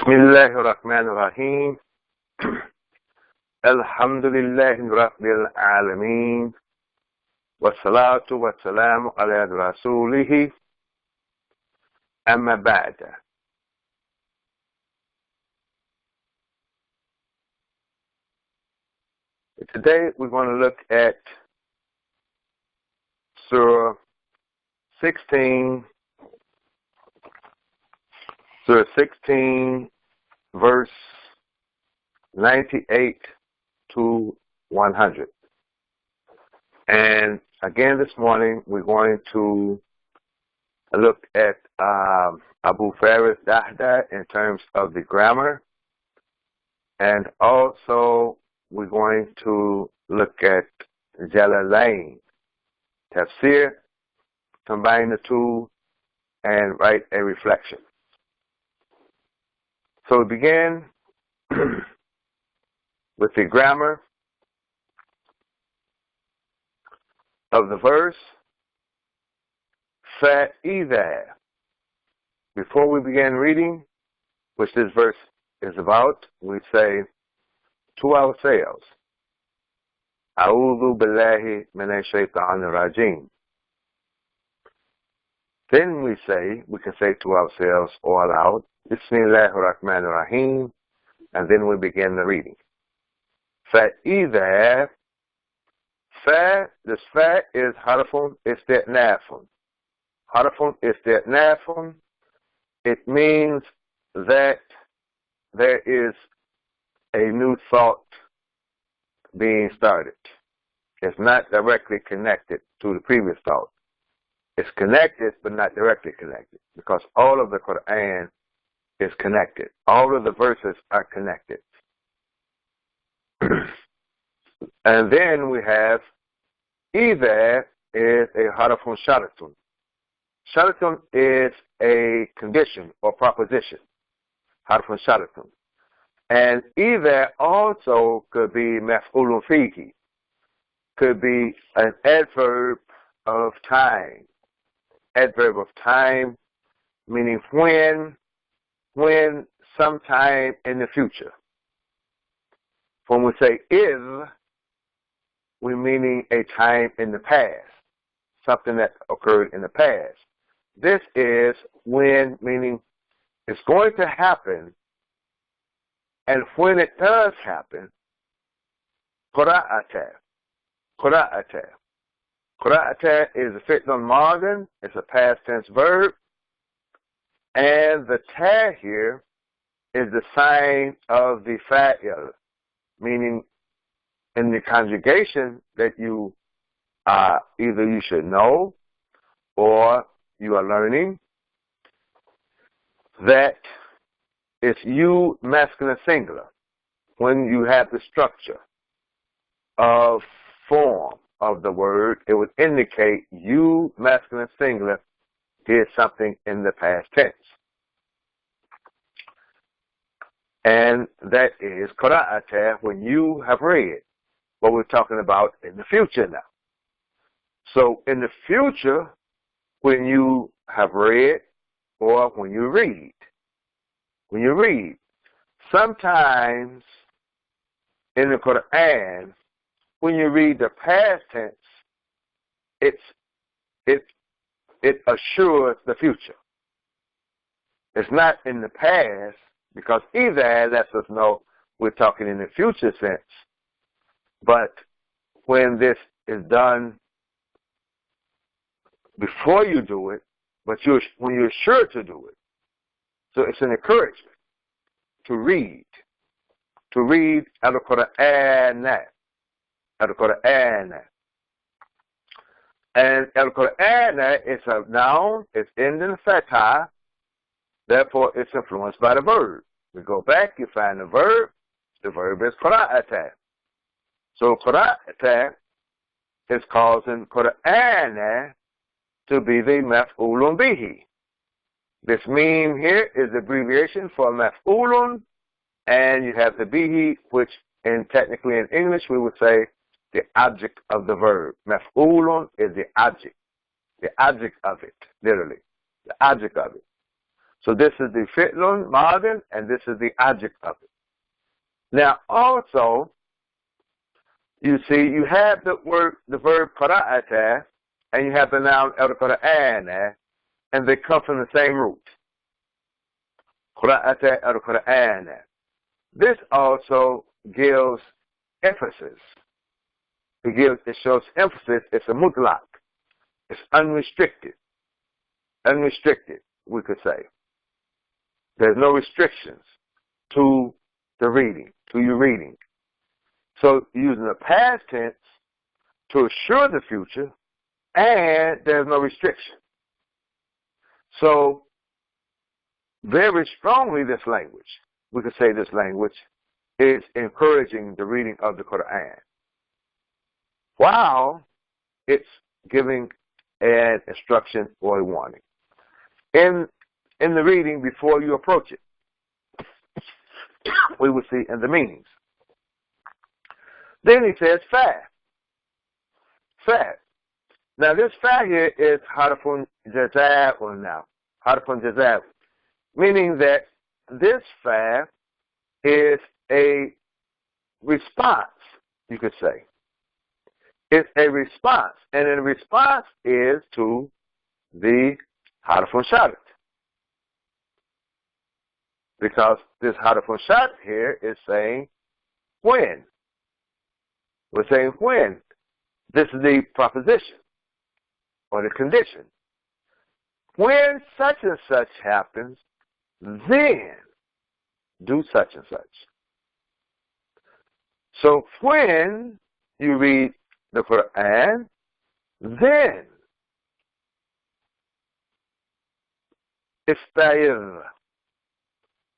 Bismillahirrahmanirrahim. Alhamdulillahi Rabbil Alameen. Wassalatu wassalamu ala rasulihi. Amma ba'da. Today we're going to look at Surah 16, verse 98 to 100. And again this morning we're going to look at Abu Faris Dahda in terms of the grammar, and also we're going to look at Jalalain, Tafsir, combine the two, and write a reflection. So we begin with the grammar of the verse. فَإِذَا. Before we begin reading, which this verse is about, we say to ourselves, أعوذ بالله من الشيطان الرجيم. Then we can say to ourselves all out, Bismillahirrahmanirrahim, and then we begin the reading. فَإِذَا. This fa is harfun isti'nafun. Harfun isti'nafun. It means that there is a new thought being started. It's not directly connected to the previous thought. It's connected, but not directly connected, because all of the Qur'an is connected. All of the verses are connected. And then we have either is a harfun sharatun. Sharatun is a condition or proposition. Harfun sharatun. And either also could be maf'ulun fihi. Could be an adverb of time. Adverb of time, meaning when sometime in the future. When we say is, we're meaning a time in the past, something that occurred in the past. This is when, meaning it's going to happen, and when it does happen, qira'ata. Qira'ata. Qira'ata is a fi'l madin, it's a past tense verb, and the ta here is the sign of the fa'il, meaning in the conjugation that you either you should know or you are learning, that it's you masculine singular. When you have the structure of form of the word, it would indicate you masculine singular did something in the past tense. And that is qira'ata, when you have read. What we're talking about in the future now. So in the future, when you have read or when you read, sometimes in the Qur'an, when you read the past tense, it assures the future. It's not in the past, because either lets us know we're talking in the future sense. But when this is done before you do it, but when you're sure to do it, so it's an encouragement to read al-Qur'an, al-Qur'an. And al-Qur'an is a noun, it's ending in fatha, therefore it's influenced by the verb. We go back, you find the verb is qira'ata. So qira'ata is causing Qur'an to be the maf'ulun bihi. This meme here is the abbreviation for maf'ulun, and you have the bihi, which technically in English we would say the object of the verb. Maf'ulun is the object of it, literally, the object of it. So this is the fi'lun madin, and this is the object of it. Now also, you see, you have the verb qara'ata, and you have the noun al-Qur'an, and they come from the same root. Qara'ata al-Qur'an. This also gives emphasis. It shows emphasis. It's a mutlaq. It's unrestricted. Unrestricted, we could say. There's no restrictions to the reading, to your reading. So using the past tense to assure the future, and there's no restriction. So very strongly this language, we could say this language, is encouraging the reading of the Qur'an, while it's giving an instruction or a warning. In the reading, before you approach it, we will see in the meanings. Then he says fa. Fa. Now this fa here is harfun jaza'un now. Harfun jaza'un. Meaning that this fa is a response, you could say. It's a response. And the response is to the harfun sharat. Because this harfun sharat here is saying when. We're saying when. This is the proposition or the condition. When such and such happens, then do such and such. So when you read the Qur'an, then ista'idh.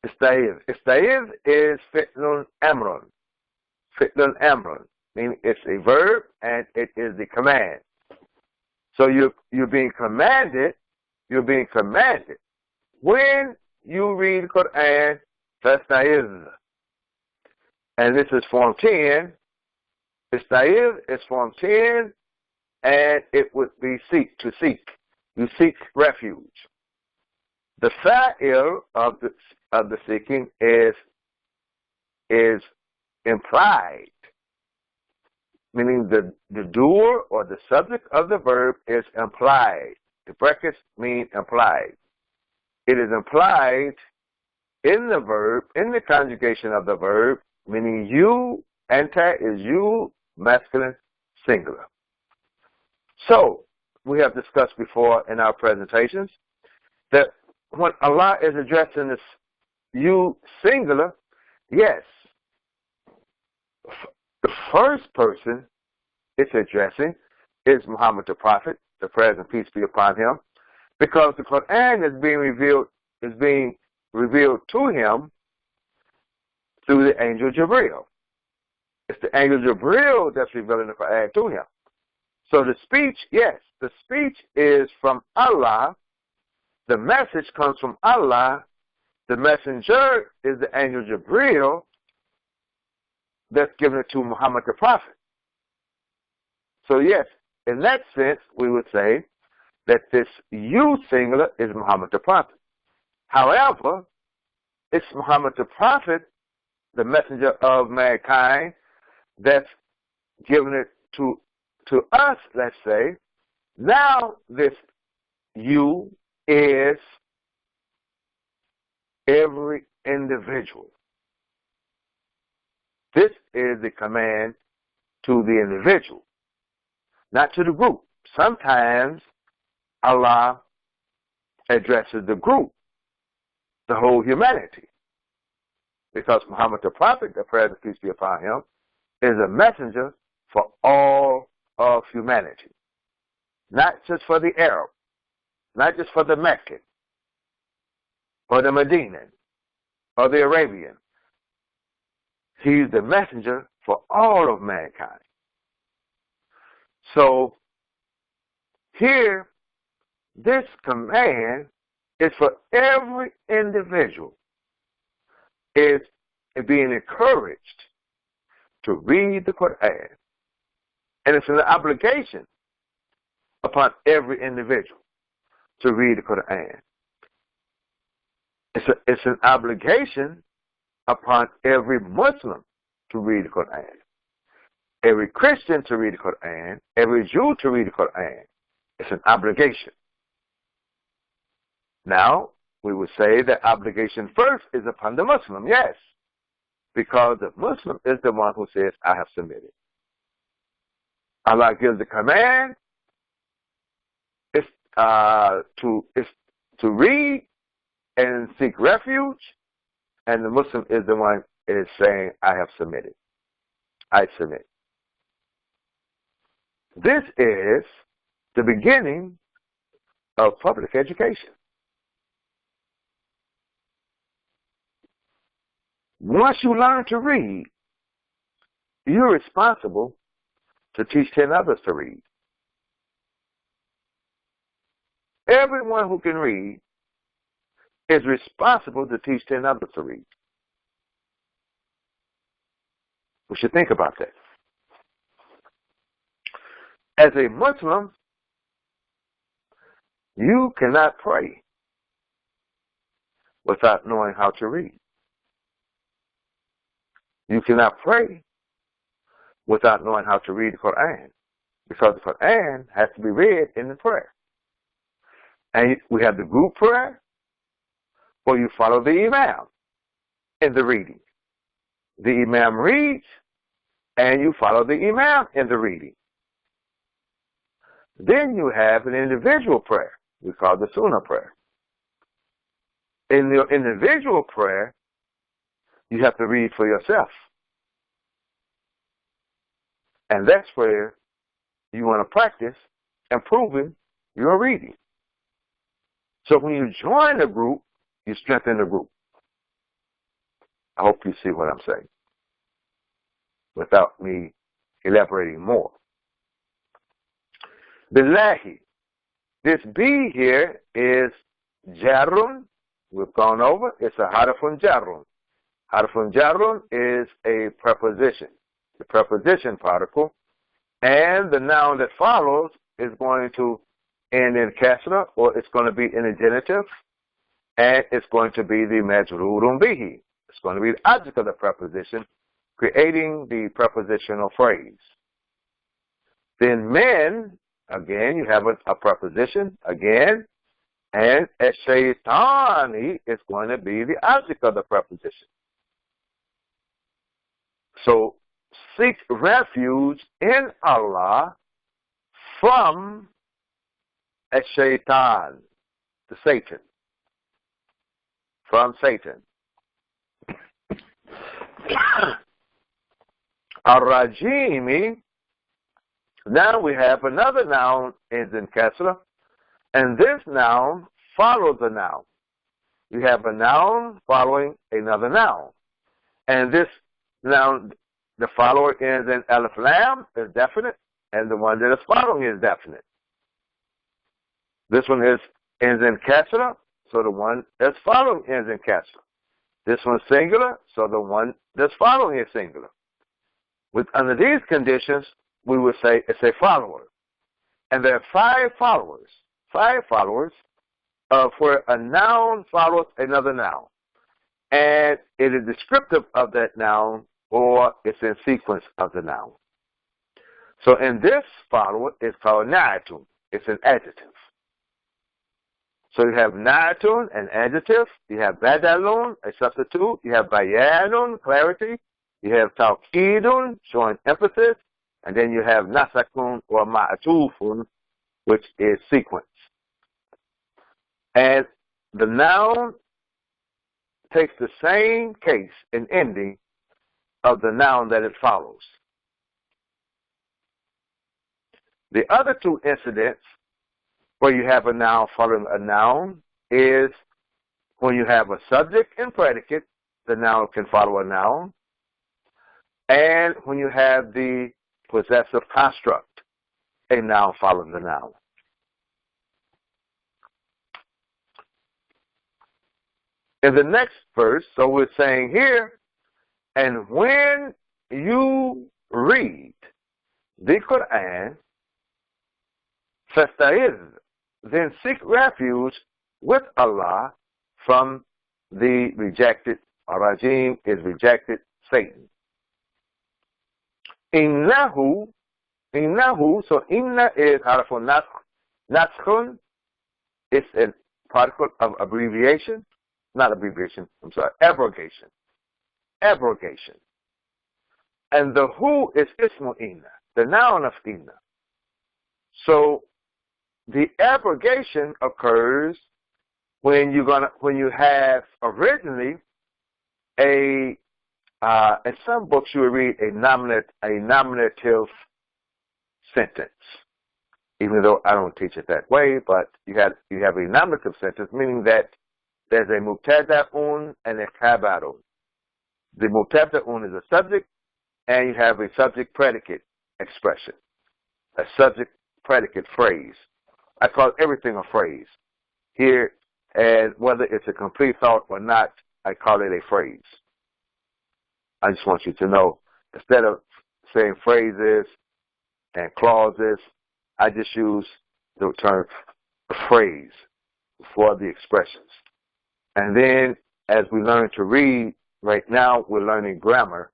Ista'idh. Ista'idh is fi'lun amrun. Fi'lun amrun. Meaning it's a verb and it is the command. So you're being commanded. You're being commanded. When you read the Qur'an, fasta'idh. And this is form 10. Ista'idh is form 10, and it would be seek, to seek. You seek refuge. The fa'il of the seeking is implied, meaning the doer or the subject of the verb is implied. The brackets mean implied. It is implied in the verb, in the conjugation of the verb, meaning you, anta is you, masculine, singular. So, we have discussed before in our presentations that when Allah is addressing this you singular, yes, the first person it's addressing is Muhammad the Prophet, the praise and peace be upon him, because the Qur'an is being revealed to him through the angel Jibreel. It's the angel Jibreel that's revealing the Qur'an to him. So the speech, yes, the speech is from Allah. The message comes from Allah. The messenger is the angel Jibreel that's given it to Muhammad the Prophet. So yes, in that sense, we would say that this you singular is Muhammad the Prophet. However, it's Muhammad the Prophet, the messenger of mankind, that's given it to us, let's say. Now this you is every individual. This is the command to the individual, not to the group. Sometimes Allah addresses the group, the whole humanity, because Muhammad the Prophet, the praise and peace be upon him, is a messenger for all of humanity, not just for the Arab, not just for the Meccan, or the Medinan, or the Arabian. He's the messenger for all of mankind. So here, this command is for every individual, is being encouraged to read the Qur'an. And it's an obligation upon every individual to read the Qur'an. It's an obligation upon every Muslim to read the Qur'an, every Christian to read the Qur'an, every Jew to read the Qur'an. It's an obligation. Now, we would say that obligation first is upon the Muslim, yes, because the Muslim is the one who says, I have submitted. Allah gives the command to read and seek refuge, and the Muslim is the one is saying, I have submitted. I submit. This is the beginning of public education. Once you learn to read, you're responsible to teach 10 others to read. Everyone who can read is responsible to teach 10 others to read. We should think about that. As a Muslim, you cannot pray without knowing how to read. You cannot pray without knowing how to read the Qur'an, because the Qur'an has to be read in the prayer. And we have the group prayer, where you follow the Imam in the reading. The Imam reads, and you follow the Imam in the reading. Then you have an individual prayer. We call the Sunnah prayer. In your individual prayer, you have to read for yourself. And that's where you want to practice improving your reading. So when you join a group, you strengthen the group. I hope you see what I'm saying without me elaborating more. Billahi. This B here is jarrun. We've gone over. It's a harfun jarrun. Harfun jarrun is a preposition, the preposition particle, and the noun that follows is going to end in kasra, or it's going to be in the genitive, and it's going to be the majrurun bihi. It's going to be the object of the preposition, creating the prepositional phrase. Then men, again, you have a preposition, again, and ash-shaytani is going to be the object of the preposition. So, seek refuge in Allah from ash-shaytan, the Satan, from Satan. Ar-rajimi, now we have another noun ends in kasra, and this noun follows a noun. You have a noun following another noun. And this noun, the follower ends in alif lam, is definite, and the one that is following is definite. This one ends in kasra, so the one that's following ends in kasra. This one's singular, so the one that's following is singular. Under these conditions, we would say it's a follower. And there are five followers of where a noun follows another noun. And it is descriptive of that noun, or it's in sequence of the noun. So in this follower, it's called na'atun. It's an adjective. So you have na'atun, an adjective. You have badalun, a substitute. You have bayanun, clarity. You have tawkidun, showing emphasis. And then you have nasakun or ma'atufun, which is sequence. And the noun takes the same case and ending of the noun that it follows. The other two incidents where you have a noun following a noun is when you have a subject and predicate, the noun can follow a noun. And when you have the possessive construct, a noun follows the noun. In the next verse, so we're saying here, and when you read the Qur'an, فَاسْتَعِذْ, then seek refuge with Allah from the rejected, Rajim is rejected Satan. Innahu, so inna is harfun naskun. It's a particle of abbreviation, not abbreviation, I'm sorry, abrogation. Abrogation. And the who is ismu inna, the noun of inna. So the abrogation occurs when you have originally in some books you will read a nominative sentence. Even though I don't teach it that way, but you have a nominative sentence, meaning that there's a mubtada'un and a khabarun. The mubtada'un is a subject, and you have a subject predicate expression, a subject predicate phrase. I call everything a phrase here, and whether it's a complete thought or not, I call it a phrase. I just want you to know, instead of saying phrases and clauses, I just use the term phrase for the expressions. And then as we learn to read, right now we're learning grammar,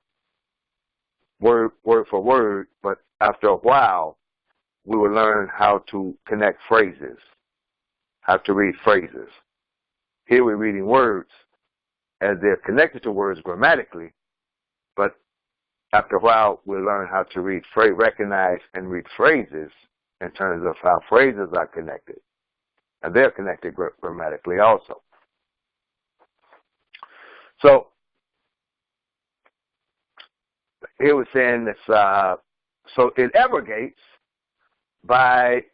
word for word, but after a while we will learn how to connect phrases, how to read phrases. Here we're reading words as they're connected to words grammatically, but after a while we'll learn how to recognize and read phrases in terms of how phrases are connected. And they're connected grammatically also. So here we're saying this, so it abrogates by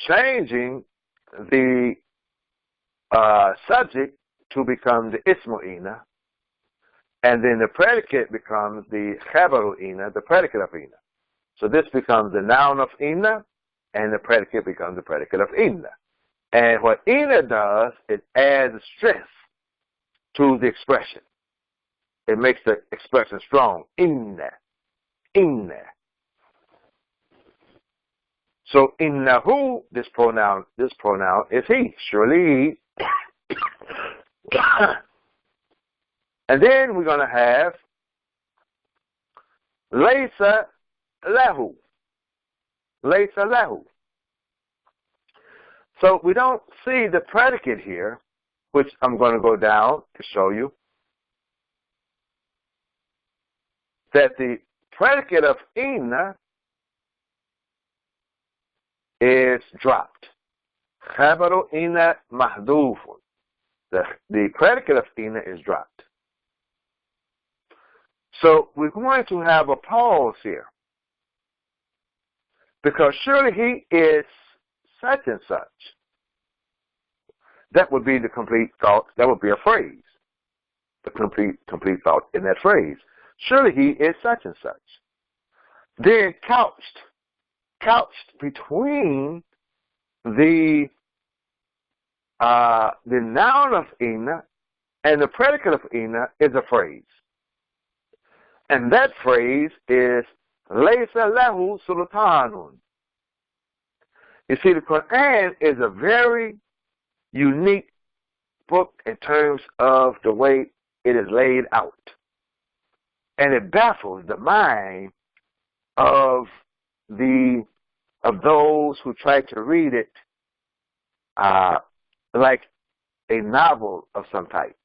changing the subject to become the ismu ina, and then the predicate becomes the khabaru ina, the predicate of ina. So this becomes the noun of ina, and the predicate becomes the predicate of ina. And what ina does, it adds stress to the expression. It makes the expression strong. Inna. So innahu, this pronoun is he. Surely he. And then we're going to have laysa lahu. Laysa lahu. So we don't see the predicate here, which I'm going to go down to show you. That the predicate of inna is dropped. Khabaru inna mahdufun. The predicate of inna is dropped. So we're going to have a pause here. Because surely he is such and such. That would be the complete thought. That would be a phrase. The complete thought in that phrase. Surely he is such and such. Then couched between the noun of inna and the predicate of inna is a phrase. And that phrase is laysa lahu sultanun. You see, the Qur'an is a very unique book in terms of the way it is laid out. And it baffles the mind of those who try to read it like a novel of some type.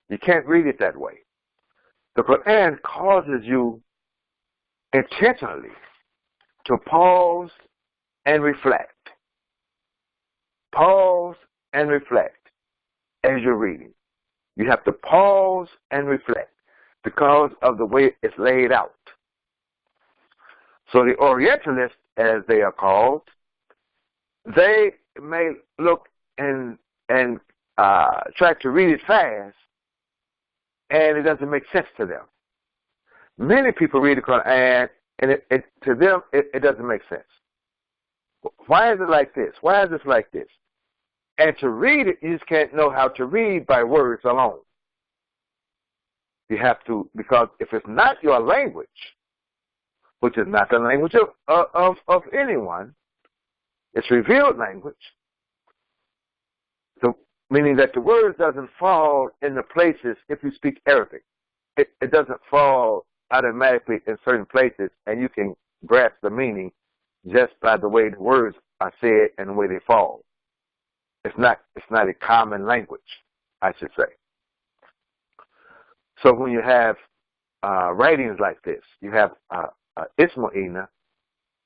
You can't read it that way. The Qur'an causes you intentionally to pause and reflect. Pause and reflect as you're reading. You have to pause and reflect because of the way it's laid out. So the Orientalists, as they are called, they may look and try to read it fast, and it doesn't make sense to them. Many people read the Quran, and to them, it doesn't make sense. Why is it like this? Why is this like this? And to read it, you just can't know how to read by words alone. You have to, because if it's not your language, which is not the language of anyone, it's revealed language. So meaning that the word doesn't fall in the places if you speak Arabic. It doesn't fall automatically in certain places, and you can grasp the meaning just by the way the words are said and the way they fall. It's not a common language, I should say. So when you have writings like this, you have Ismaila,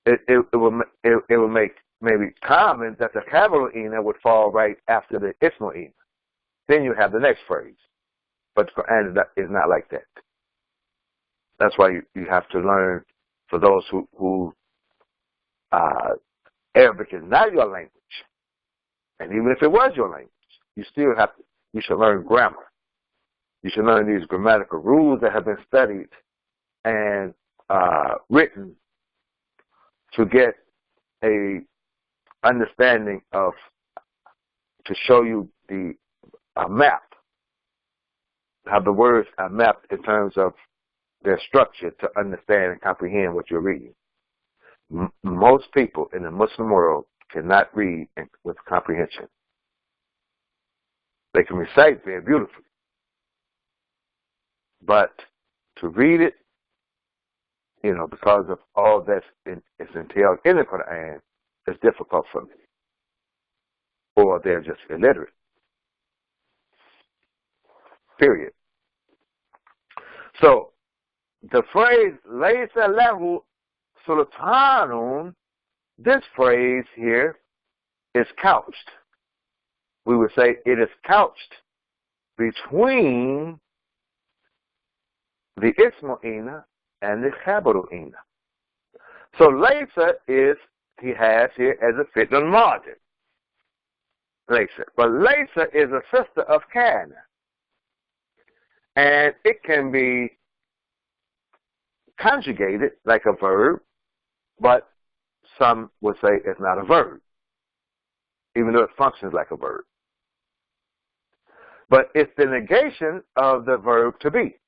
it will make maybe common that the capital Ina would fall right after the Ismaila. Then you have the next phrase. But the Quran is not like that. That's why you have to learn, for those who Arabic is not your language. And even if it was your language, you should learn grammar. You should learn these grammatical rules that have been studied and written to get a understanding of, to show you the map, how the words are mapped in terms of their structure to understand and comprehend what you're reading. Most people in the Muslim world cannot read with comprehension. They can recite very beautifully, but to read it, because of all that's entailed in the Quran, it's difficult for them, or they're just illiterate. Period. So the phrase "Laysa lahu sultanun," this phrase here is couched. We would say it is couched between the Ismaila and the Khabaru'ina. So Laysa he has here as a fi'l madi. Laysa. But Laysa is a sister of Kana. And it can be conjugated like a verb, but some would say it's not a verb, even though it functions like a verb. But it's the negation of the verb to be.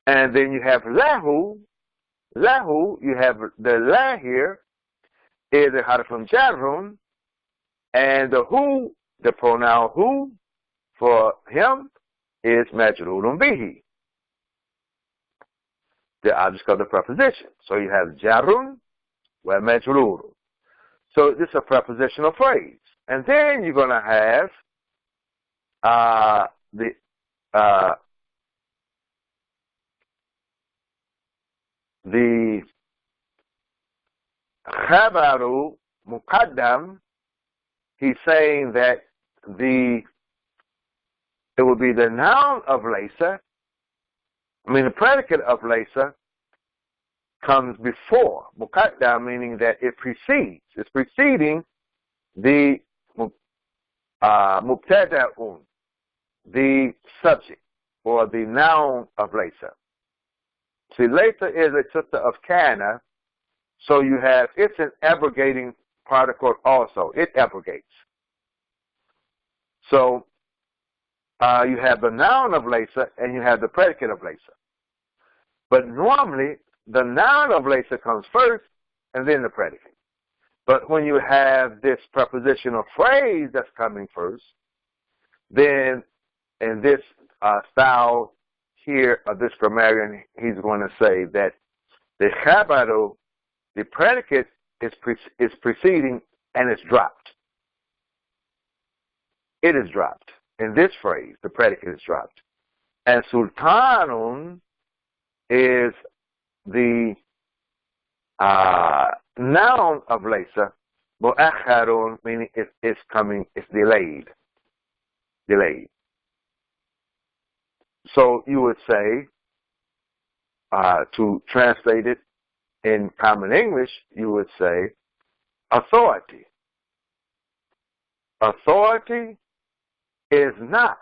And then you have lahu. Lahu, you have the la here is a harfun jarrun, and the hu, the pronoun hu, for him is majrurun bihi, the object of the preposition. So you have jarrun wa majrurun. So this is a prepositional phrase. And then you're going to have the khabaru muqaddam. He's saying that it will be the noun of Laysa. The predicate of Laysa comes before. Muqaddam, meaning that it precedes. It's preceding the mubtada'un, the subject, or the noun of Laysa. See, Laysa is a sister of Kana, so it's an abrogating particle also. It abrogates. So you have the noun of Laysa and you have the predicate of Laysa. But normally, the noun of Laysa comes first and then the predicate. But when you have this prepositional phrase that's coming first, then in this style here of this grammarian, he's going to say that the khabaru, the predicate, is preceding and it's dropped. It is dropped. In this phrase, the predicate is dropped. And sultanun is the noun of Laysa, mu'akharun, meaning it's coming, it's delayed. Delayed. So you would say, to translate it in common English, you would say authority. Authority is not,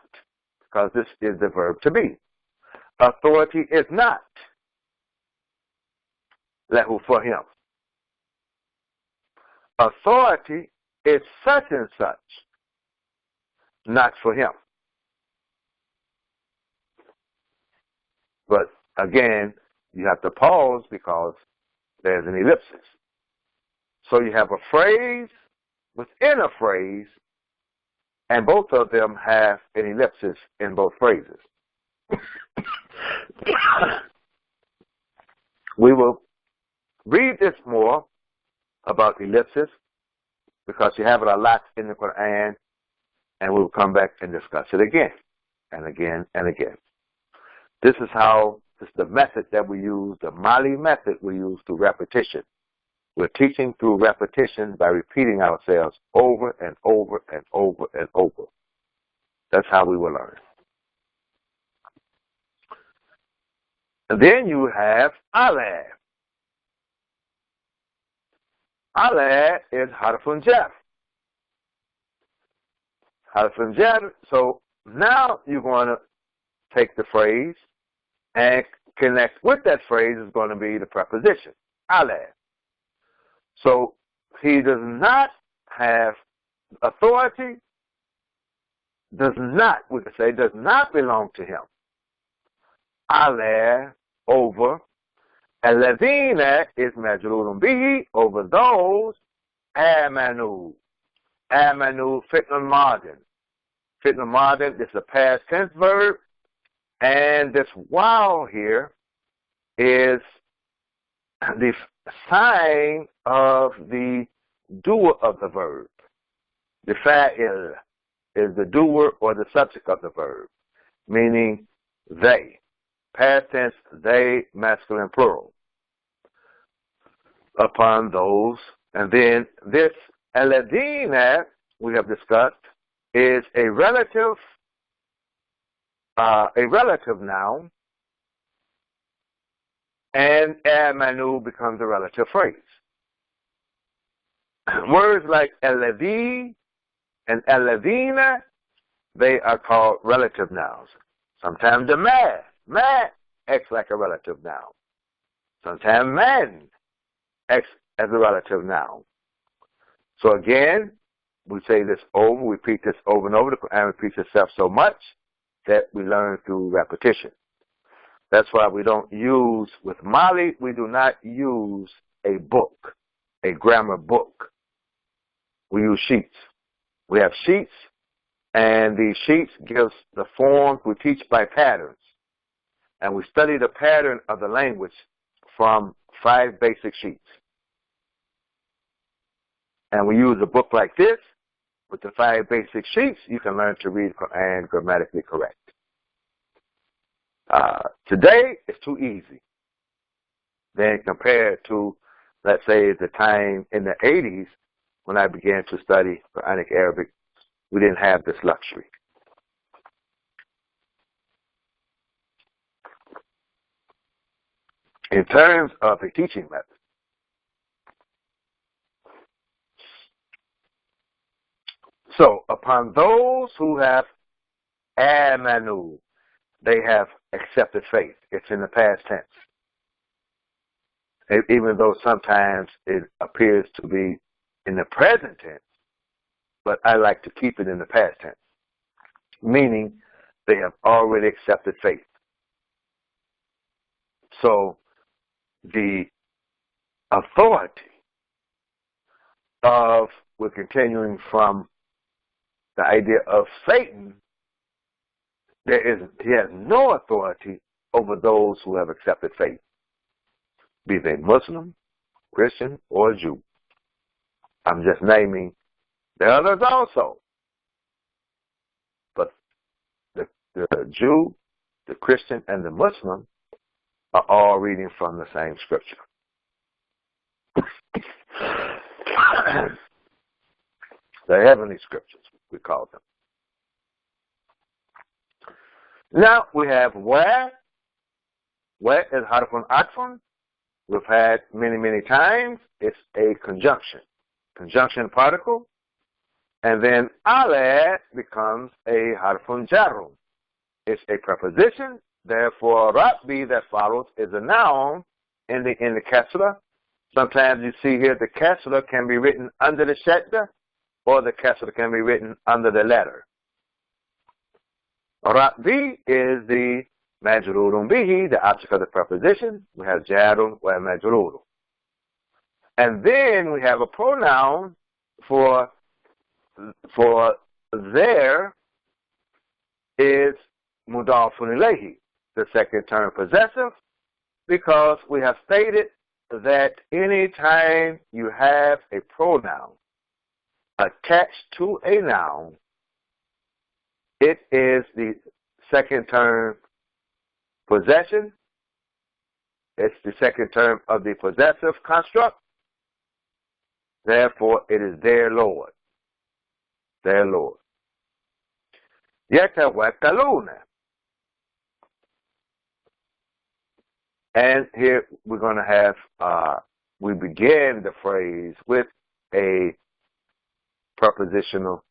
because this is the verb to be. Authority is not lahu, for him. Authority is such and such, not for him. But again, you have to pause because there's an ellipsis. So you have a phrase within a phrase, and both of them have an ellipsis in both phrases. We will read this more about ellipsis because you have it a lot in the Qur'an, and we'll come back and discuss it again and again and again. This is the method that we use, the Mali method we use through repetition. We're teaching through repetition by repeating ourselves over and over and over and over. That's how we will learn. And then you have ala. Ala is harfun jar. Harfun jar. So now you're going to take the phrase and connect with that phrase is going to be the preposition, ala. So he does not have authority, we could say, does not belong to him. Ala, over. Alladhina is majrurun bihi, over those. Amanu. Amanu, fi'l madin. Fi'l madin is a past tense verb, and this wow here is the sign of the doer of the verb. The fa'il is the doer or the subject of the verb, meaning they. Past tense, they, masculine, plural. Upon those. And then this alladhina, we have discussed, is a relative noun, and amanu becomes a relative phrase. Words like alladhi and alladhina, they are called relative nouns. Sometimes the ma acts like a relative noun. Sometimes man acts as a relative noun. So again, we say this over, we repeat this over and over. The Quran repeats itself so much that we learn through repetition. That's why we don't use, with Mali, we do not use a book, a grammar book. We use sheets. We have sheets, and these sheets gives the forms we teach by patterns. And we study the pattern of the language from 5 basic sheets. And we use a book like this with the 5 basic sheets. You can learn to read Quran grammatically correct. Today, it's too easy. Then compared to, let's say, the time in the 80s when I began to study Quranic Arabic, we didn't have this luxury. In terms of a teaching method, so upon those who have amanu, they have accepted faith. It's in the past tense. Even though sometimes it appears to be in the present tense, but I like to keep it in the past tense, meaning they have already accepted faith. So the authority of, we're continuing from the idea of Satan, he has no authority over those who have accepted faith, be they Muslim, Christian, or Jew. I'm just naming the others also. But the Jew, the Christian, and the Muslim are all reading from the same scripture. The heavenly scriptures, we call them. Now we have where. Where is harfun atfun. We've had many times. It's a conjunction particle. And then ala becomes a harfun jarrun. It's a preposition. Therefore, Rabbi that follows is a noun in the kasra. Sometimes you see here the kasra can be written under the shadda, or the kasra can be written under the letter. Rabbi is the majrurun bihi, the object of the preposition. We have jarun or majrurun. And then we have a pronoun for for there is mudafun ilayhi, the second term possessive, because we have stated that any time you have a pronoun attached to a noun, it is the second term possession. It's the second term of the possessive construct. Therefore, it is their Lord. Their Lord. Yatawakkaluna. And here we're going to have, we begin the phrase with a prepositional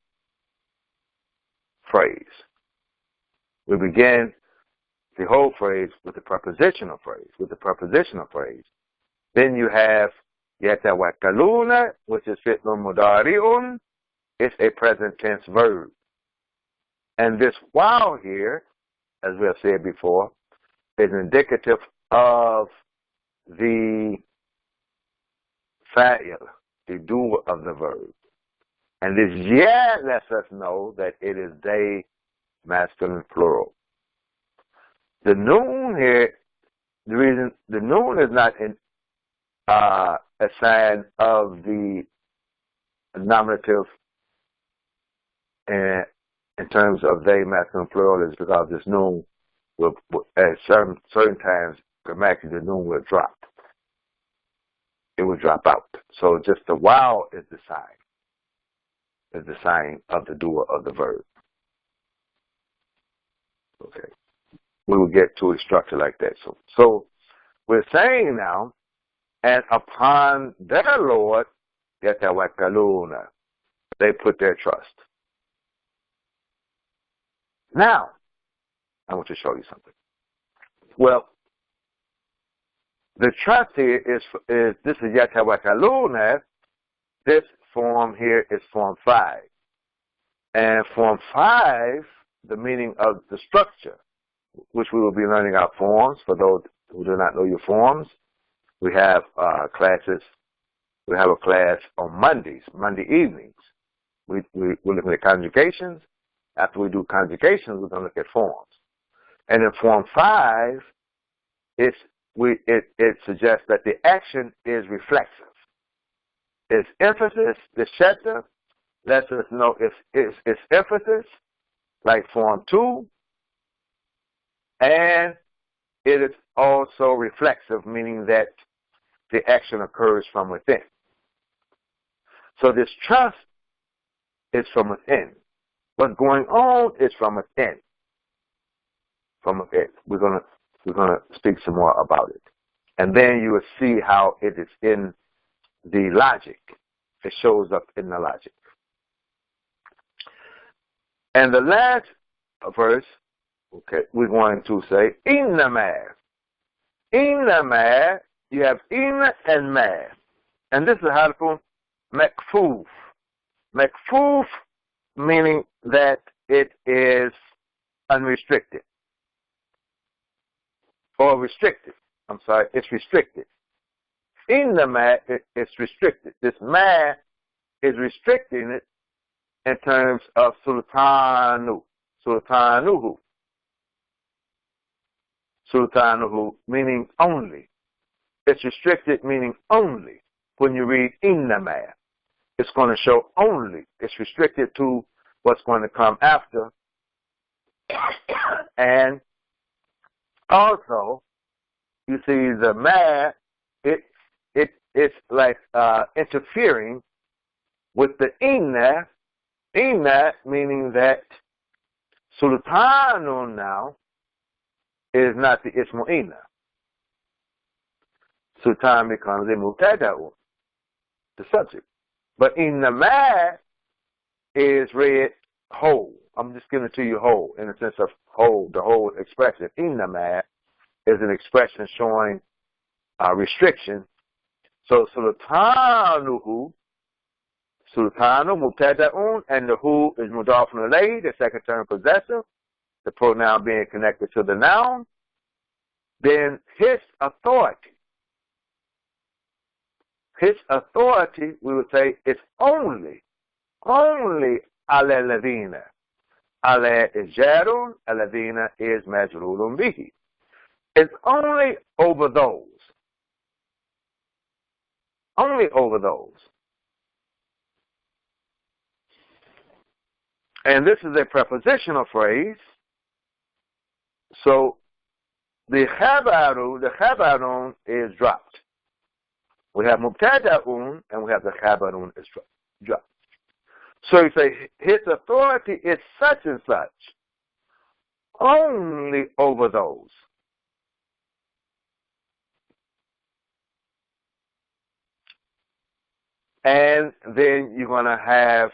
phrase. We begin the whole phrase with the prepositional phrase, Then you have yatawakkaluna, which is fi'lun mudari'un. It's a present tense verb. And this wow here, as we have said before, is indicative of the fa'il, the doer of the verb. And this yeah lets us know that it is they, masculine plural. The noon here, the reason the noon is not a sign of the nominative in terms of they, masculine plural, is because this noon will at certain times grammatically the noon will drop. It will drop out. So just the wow is the sign of the doer of the verb. Okay. We will get to a structure like that. So we're saying now, and upon their Lord, yatawakkaluna, they put their trust. Now, I want to show you something. Well, the trust here is this is yatawakkaluna. This form here is form 5. And form 5, the meaning of the structure, which we will be learning our forms. For those who do not know your forms, we have classes. We have a class on Monday evenings. We're looking at conjugations. After we do conjugations, we're going to look at forms. And in form 5, it suggests that the action is reflexive. Its emphasis, the shetta, lets us know it's emphasis, like form 2, and it is also reflexive, meaning that the action occurs from within. So this trust is from within. What's going on is from within. From within. We're gonna speak some more about it, and then you will see how it is in the logic. It shows up in the logic. And the last verse, okay, we're going to say innama. Innama, you have inna and ma, and this is harfun makfuf. Makfuf meaning that it is unrestricted. Or restricted. I'm sorry, it's restricted. In the ma, it's restricted. This ma is restricting it in terms of sultanuhu. Sultanuhu meaning only. It's restricted meaning only. When you read in the ma, it's going to show only. It's restricted to what's going to come after. And also, you see the ma, it's like interfering with the inna. Inna meaning that sultanun now is not the ismu inna. Sultan becomes a mubtada'un, the subject. But inna ma is read whole. I'm just giving it to you whole, in the sense of whole, the whole expression. Inna ma is an expression showing restriction. So sultanu mubtada'un, and the hu is mudafun ilayhi, the second term possessive, the pronoun being connected to the noun. Then his authority, we would say, is only only ala ladina. Ala is jarun, aladina is majrurun bihi. It's only over those. Only over those. And this is a prepositional phrase. So the khabarun is dropped. We have mubtada'un and we have the khabarun is dropped. So you say his authority is such and such. Only over those. And then you're going to have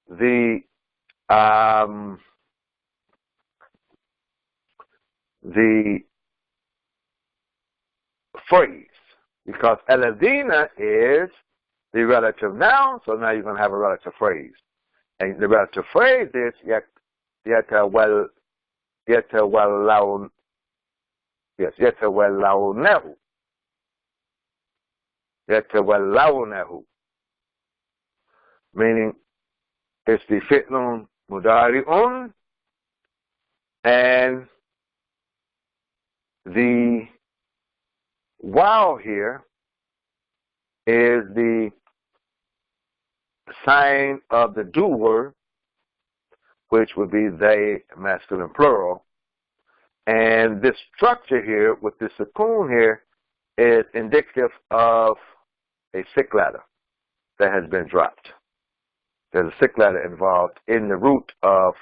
the phrase, because aladina is the relative noun, so now you're going to have a relative phrase. And the relative phrase is yatawallawnahu. Yatawallawnahu. Meaning it's the fi'lun mudari'un, and the waw here is the sign of the doer, which would be they, masculine plural. And this structure here with the sukoon here is indicative of a sick letter that has been dropped. There's a sick letter involved in the root of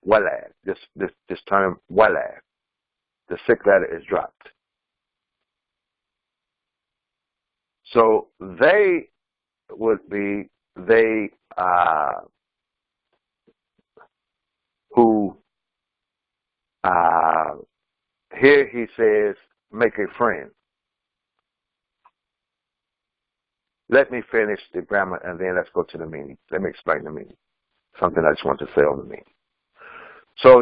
walad, this term walad. The sick letter is dropped. So they would be they who here he says make a friend. Let me finish the grammar and then let's go to the meaning. Let me explain the meaning. Something I just want to say on the meaning. So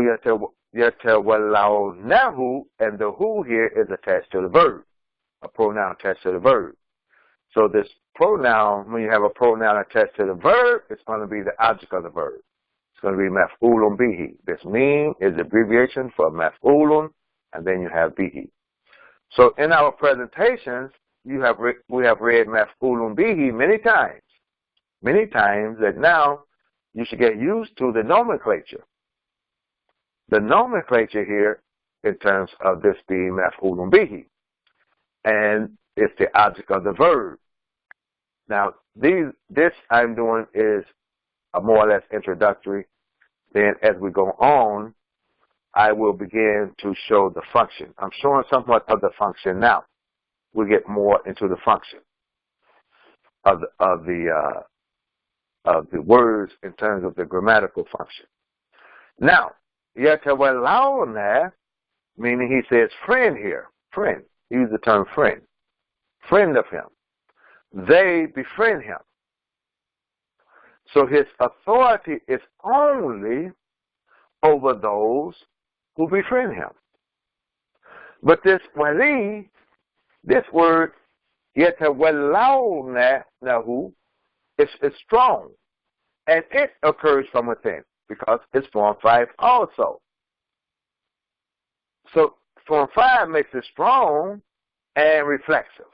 yatawallawnahu, and the who here is attached to the verb, a pronoun attached to the verb. So this pronoun, when you have a pronoun attached to the verb, it's going to be the object of the verb. It's going to be maf'ulun bihi. This mean is the abbreviation for maf'ulun, and then you have bihi. So in our presentations, we have read maf'ulun bihi many times that now you should get used to the nomenclature. The nomenclature here in terms of this being maf'ulun bihi, and it's the object of the verb. Now, this I'm doing is a more or less introductory. Then as we go on, I will begin to show the function. I'm showing somewhat of the function now. We'll get more into the function of the words in terms of the grammatical function. Now, yatawallawna, meaning he says friend here. Friend. He used the term friend. Friend of him. They befriend him. So his authority is only over those who befriend him. But this wali, this word, yatawallawnahu, is strong. And it occurs from within because it's form 5 also. So form 5 makes it strong and reflexive.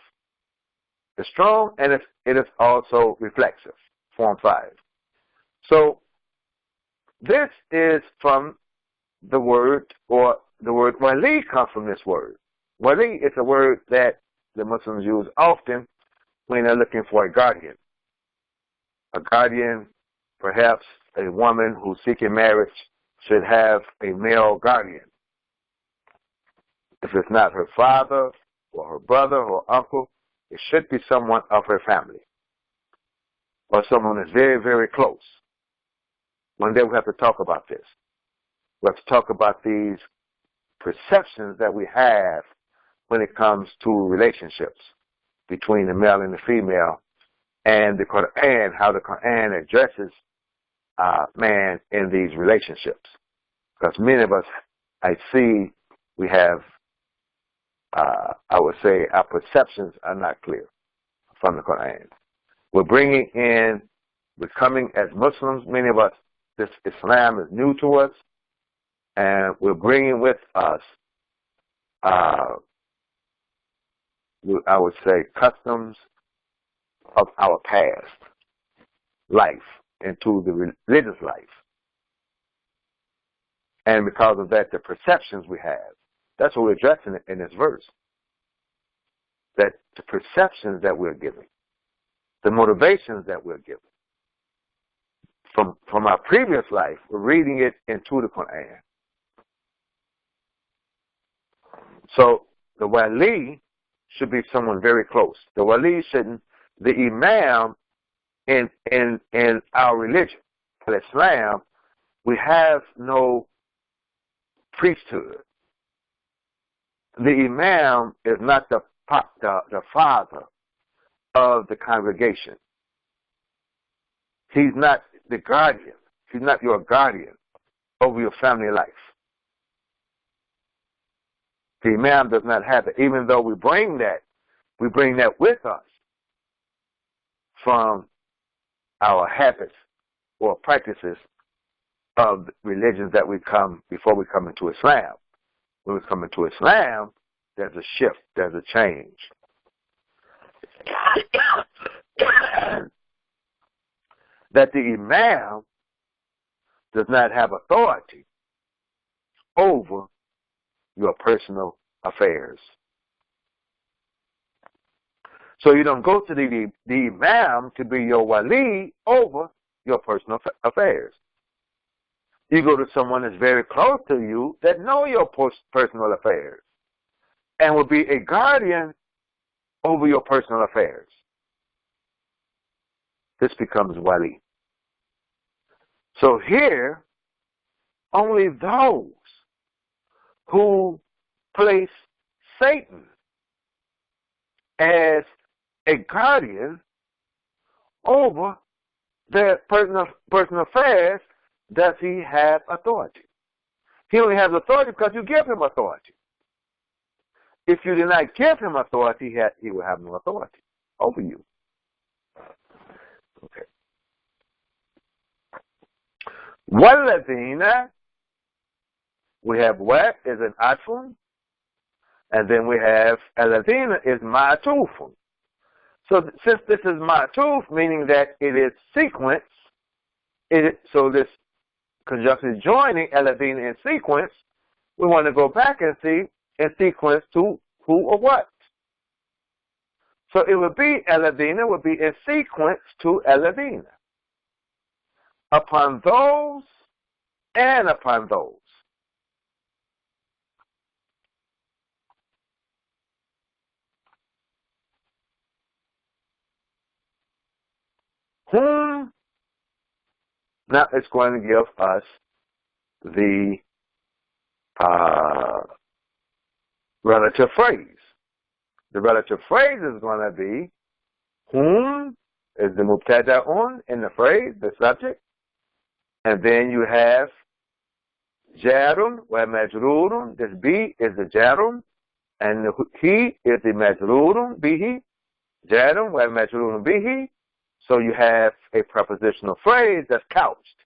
It's strong and it is also reflexive, form 5. So this is from the word, or the word wali comes from this word. Wali is a word that the Muslims use often when they're looking for a guardian. A guardian, perhaps a woman who's seeking marriage, should have a male guardian. If it's not her father or her brother or uncle, it should be someone of her family or someone that's very, very close. One day we have to talk about this. We have to talk about these perceptions that we have when it comes to relationships between the male and the female, and the Qur'an, how the Qur'an addresses man in these relationships. Because many of us, I see, we have, I would say, our perceptions are not clear from the Qur'an. We're bringing in We're coming as Muslims. Many of us, this Islam is new to us, and we're bringing with us, I would say, customs of our past life into the religious life. And because of that, the perceptions we have. That's what we're addressing in this verse. That the perceptions that we're giving, the motivations that we're giving, from our previous life, we're reading it into the Qur'an. So the wali should be someone very close. The wali shouldn't. The imam in our religion, Islam, we have no priesthood. The imam is not the father of the congregation. He's not the guardian. He's not your guardian over your family life. The imam does not have it, even though we bring that with us from our habits or practices of religions that we come before we come into Islam. When we come into Islam, there's a shift, there's a change. That the imam does not have authority over your personal affairs. So you don't go to the imam to be your wali over your personal affairs. You go to someone that's very close to you that know your personal affairs and will be a guardian over your personal affairs. This becomes wali. So here, only those who place Satan as a guardian over their personal affairs does he have authority. He only has authority because you give him authority. If you do not give him authority, he will have no authority over you. Okay. وَالَّذِينَ, we have what is an atfun, and then we have alladhina is ma'tufun. So since this is ma'tuf, meaning that it is sequence, so this conjunction is joining alladhina in sequence, we want to go back and see in sequence to who or what. So it would be alladhina would be in sequence to alladhina. Upon those and upon those. Whom, now it's going to give us the relative phrase. The relative phrase is going to be whom is the mubtada'un in the phrase, the subject. And then you have jarun wa majrurun. This be is the jarun, and he is the majrurun bihi. Jarun wa majrurun bihi. So you have a prepositional phrase that's couched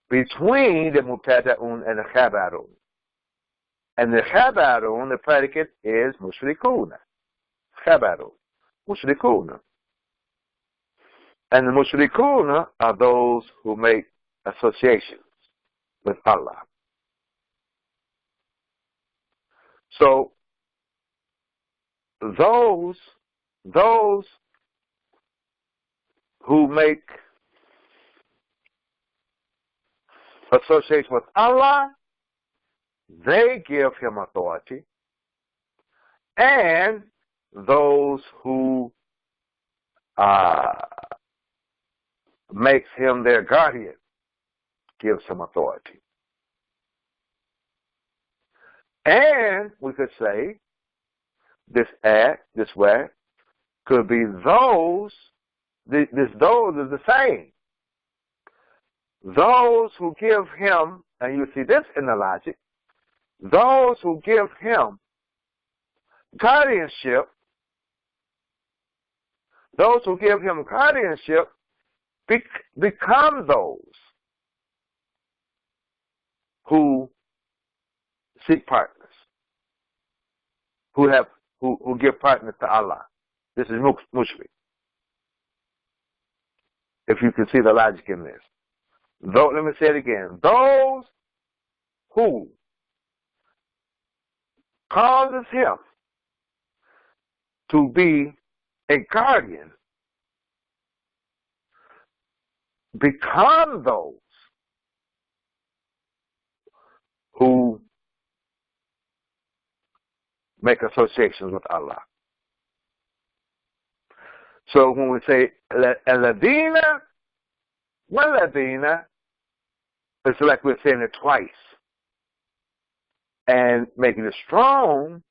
between the mubtada'un and the khabarun. And the khabarun, the predicate is mushrikuna. Khabarun. Mushrikuna. And the mushrikuna are those who make associations with Allah. So those who make association with Allah, they give him authority. And those who makes him their guardian gives him authority. And we could say this way could be those. Those is the same. Those who give him, and you see this in the logic, those who give him guardianship, become those who seek partners, who give partners to Allah. This is mushrik. If you can see the logic in this. Let me say it again. Those who causes him to be a guardian become those who make associations with Allah. So when we say Al-Ladina, Wal-Ladina, it's like we're saying it twice. And making it strong,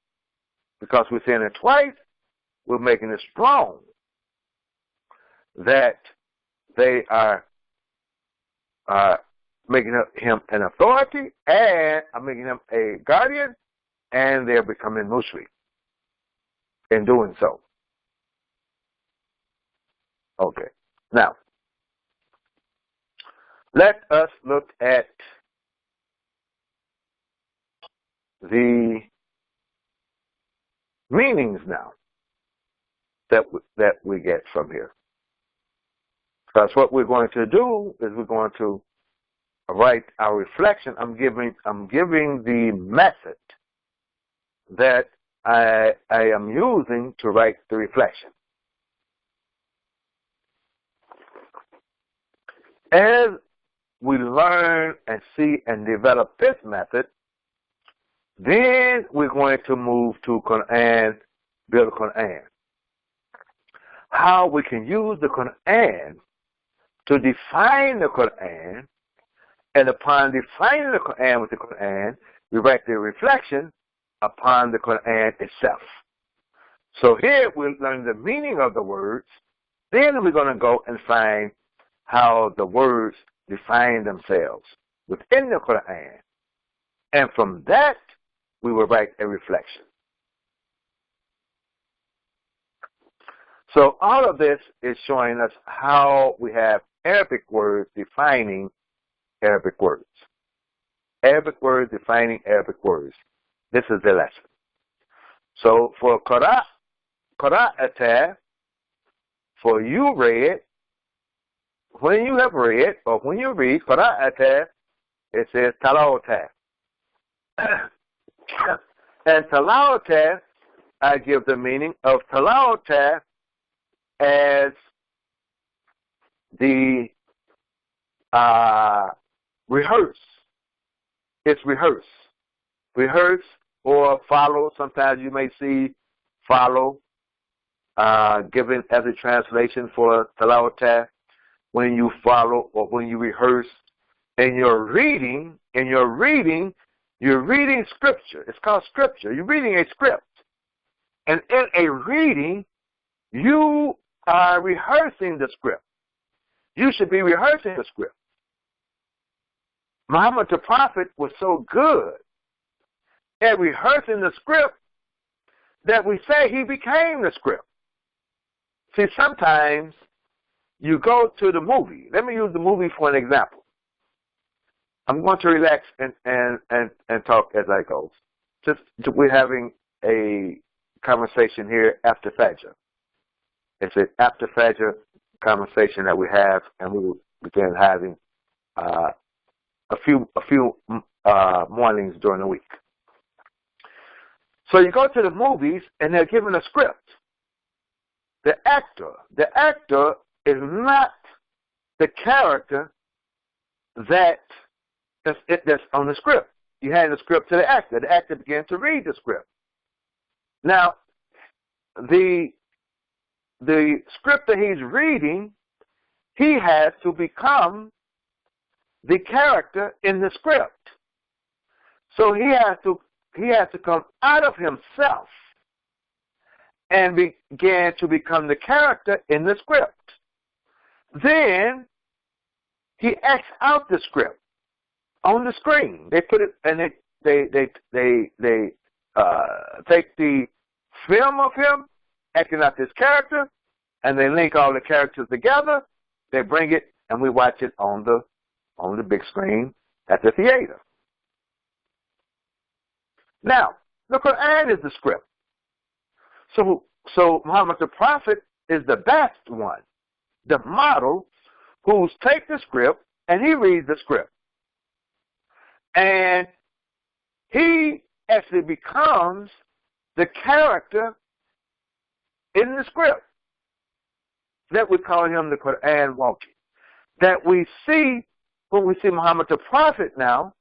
because we're saying it twice, we're making it strong that they are making him an authority and are making him a guardian, and they're becoming mushrik in doing so. Okay. Now, let us look at the meanings now that we get from here. Because what we're going to do is we're going to write our reflection. I'm giving the method that I am using to write the reflection. As we learn and see and develop this method, then we're going to move to Qur'an, build Qur'an. How we can use the Qur'an to define the Qur'an, and upon defining the Qur'an with the Qur'an, we write the reflection upon the Qur'an itself. So here we'll learn the meaning of the words, then we're going to go and find how the words define themselves within the Qur'an. And from that, we will write a reflection. So all of this is showing us how we have Arabic words defining Arabic words. Arabic words defining Arabic words. This is the lesson. So for Qura'ata, for you read, when you have read, or when you read Qura'ata, it says talawata. And talawata, I give the meaning of talawata as the rehearse. It's rehearse. Rehearse or follow. Sometimes you may see follow given as a translation for talawata. When you follow or when you rehearse in your reading, you're reading scripture. It's called scripture. You're reading a script. And in a reading, you are rehearsing the script. You should be rehearsing the script. Muhammad the Prophet was so good at rehearsing the script that we say he became the script. See, sometimes you go to the movie. Let me use the movie for an example. I'm going to relax and talk as I go. Just we're having a conversation here after Fajr. It's an after Fajr conversation that we have, and we will begin having a few mornings during the week. So you go to the movies, and they're given a script. The actor is not the character that's on the script. You hand the script to the actor. The actor begins to read the script. Now, the script that he's reading, he has to become the character in the script. So he has to come out of himself and begin to become the character in the script. Then he acts out the script on the screen. They put it, and they take the film of him acting out this character, and they link all the characters together. they bring it and we watch it on the big screen at the theater. Now, the Qur'an is the script. So Muhammad the Prophet is the best one, the model, who's take the script and he reads the script. And he actually becomes the character in the script. That we call him the Qur'an walking. That we see when we see Muhammad the Prophet now,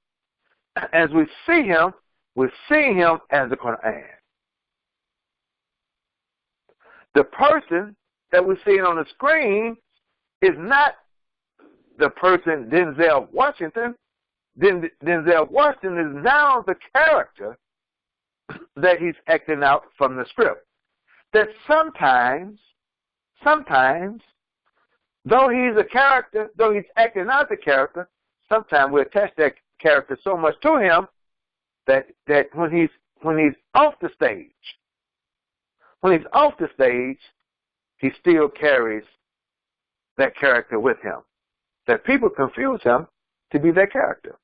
as we see him, we're seeing him as the Qur'an. The person that we're seeing on the screen is not the person Denzel Washington. Denzel Washington is now the character that he's acting out from the script. That sometimes, though he's a character, though he's acting out the character, sometimes we attach that character so much to him that when he's off the stage, he still carries that character with him. That people confuse him to be that character.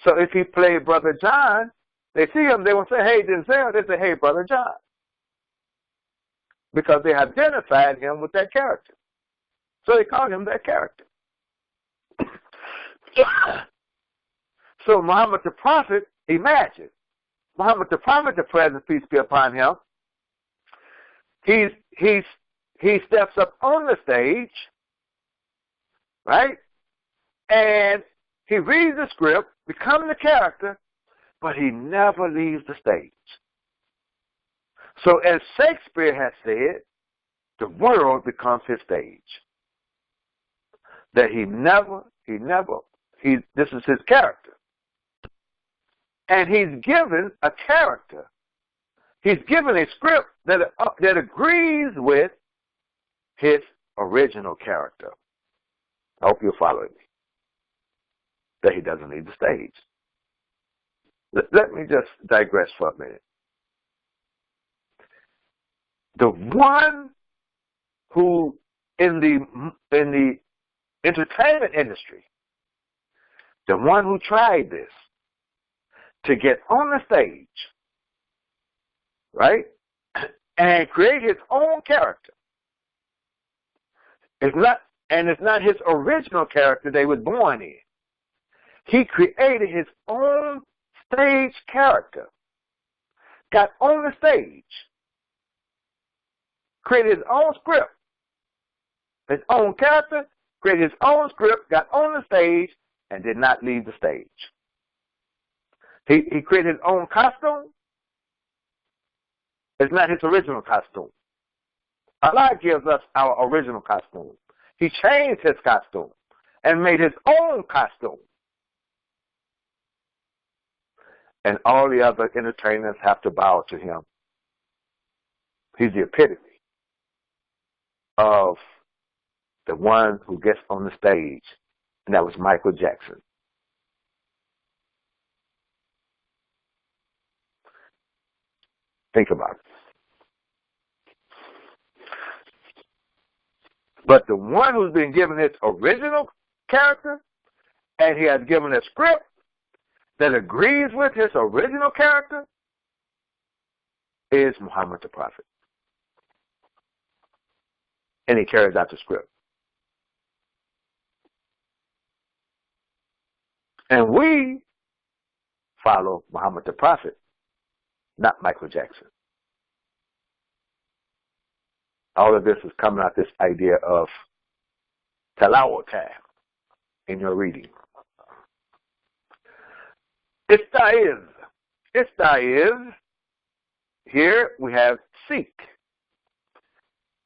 So if he played Brother John, they see him, they will say, hey, Denzel, they say, hey, Brother John. Because they identified him with that character. So they call him that character. So Muhammad the Prophet, imagine, Muhammad the Prophet, the present peace be upon him, he steps up on the stage, right? And he reads the script, becomes the character, but he never leaves the stage. So as Shakespeare has said, the world becomes his stage. That this is his character. And he's given a character. He's given a script that agrees with his original character. I hope you're following me. That he doesn't leave the stage. Let me just digress for a minute. The one who in the entertainment industry, the one who tried this to get on the stage, right, and create his own character. It's not his original character they was born in. He created his own stage character, got on the stage, created his own script, his own character, created his own script, got on the stage, and did not leave the stage. He created his own costume. It's not his original costume. Allah gives us our original costume. He changed his costume and made his own costume. And all the other entertainers have to bow to him. He's the epitome of the one who gets on the stage, and that was Michael Jackson. Think about it. But the one who's been given his original character, and he has given a script that agrees with his original character, is Muhammad the Prophet. And he carries out the script. And we follow Muhammad the Prophet, not Michael Jackson. All of this is coming out this idea of talawah in your reading. Istaiz. Here we have seek.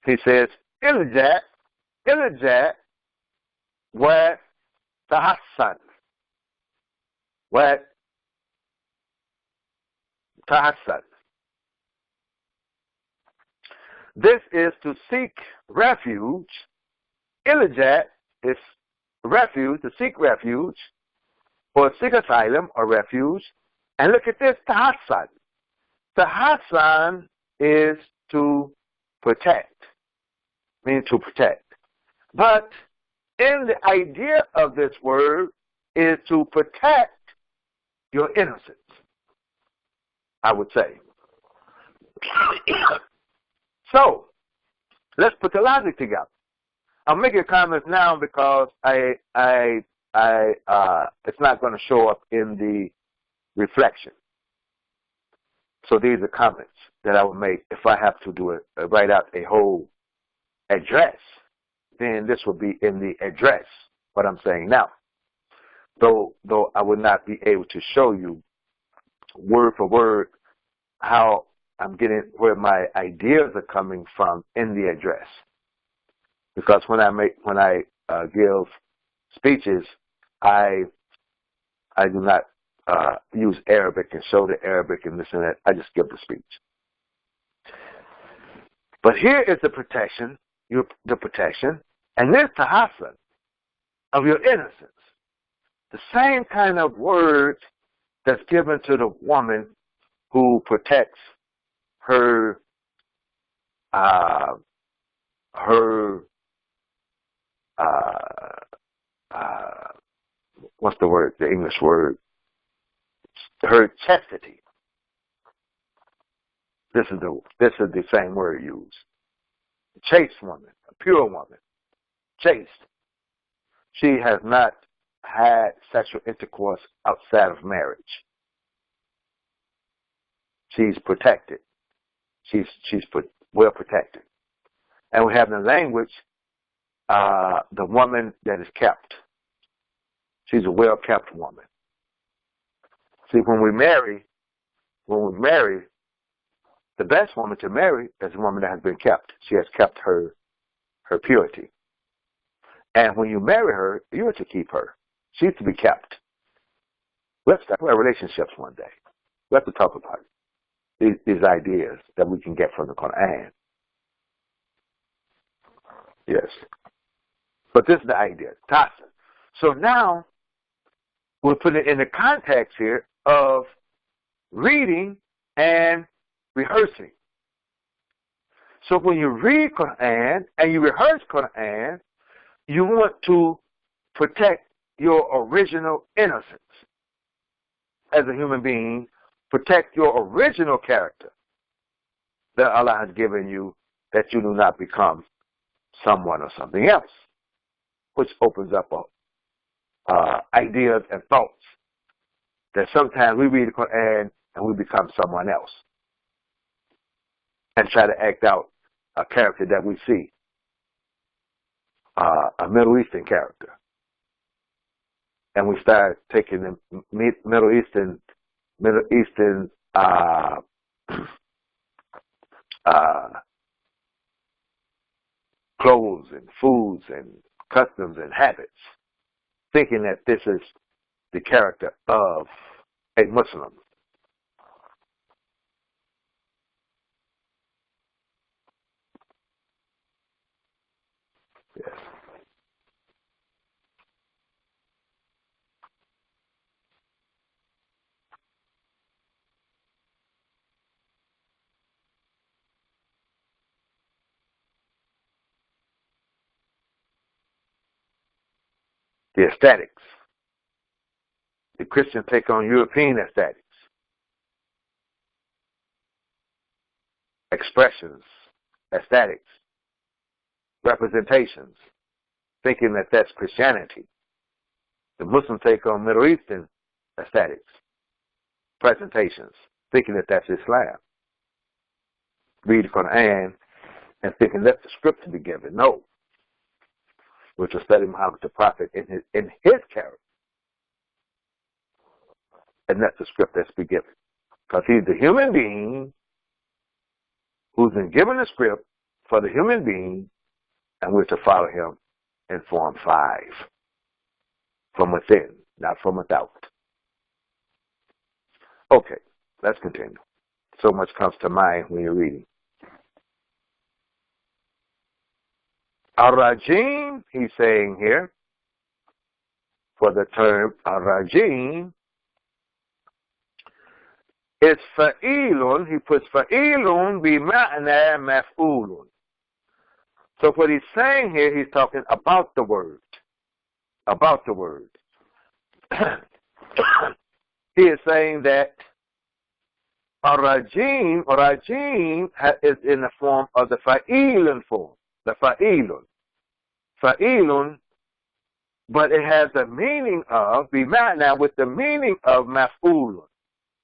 He says, Ilja, wa tahassan. Wa tahassan. This is to seek refuge. Ilja is refuge, to seek refuge, or seek asylum or refuge. And look at this, tahassan. Tahassan is to protect, meaning to protect. But And the idea of this word is to protect your innocence, I would say. So, let's put the logic together. I'm making comments now because it's not going to show up in the reflection. So these are comments that I would make if I have to do it, write out a whole address. Then this would be in the address, what I'm saying now. Though I would not be able to show you word for word how I'm getting, where my ideas are coming from in the address. Because when I give speeches, I do not use Arabic and show the Arabic and this and that. I just give the speech. But here is the protection, the protection, and this tahassun of your innocence. The same kind of words that's given to the woman who protects her what's the word? The English word. Her chastity. This is the same word used. A chaste woman, a pure woman, chaste. She has not had sexual intercourse outside of marriage. She's protected. She's well protected. And we have in the language the woman that is kept. She's a well kept woman. See, when we marry, the best woman to marry is a woman that has been kept. She has kept her purity. And when you marry her, you are to keep her. She's to be kept. Let's talk about relationships one day. We have to talk about it. These ideas that we can get from the Qur'an. Yes. But this is the idea. Tahassun. So now, we'll put it in the context here of reading and rehearsing. So when you read Qur'an and you rehearse Qur'an, you want to protect your original innocence as a human being, protect your original character that Allah has given you, that you do not become someone or something else, which opens up ideas and thoughts that sometimes we read the Qur'an and we become someone else and try to act out a character that we see, a Middle Eastern character. And we start taking the Middle Eastern clothes and foods and customs and habits, thinking that this is the character of a Muslim. Yes. The aesthetics. The Christians take on European aesthetics. Expressions, aesthetics, representations, thinking that that's Christianity. The Muslims take on Middle Eastern aesthetics, presentations, thinking that that's Islam. Read the Qur'an and thinking that's the script to be given. No. Which was Salim Muhammad, the Prophet, in his character. And that's the script that's be given. Because he's the human being who's been given a script for the human being, and we're to follow him in Form 5. From within, not from without. Okay, let's continue. So much comes to mind when you're reading. Ar-Rajim, he's saying here, for the term Ar-Rajim, is fa'ilun, he puts fa'ilun bi-ma'na maf'ulun. So what he's saying here, he's talking about the word. about the word. He is saying that rajim is in the form of the fa'ilun form, the fa'ilun. Fa'ilun, but it has the meaning of, now with the meaning of maf'ulun,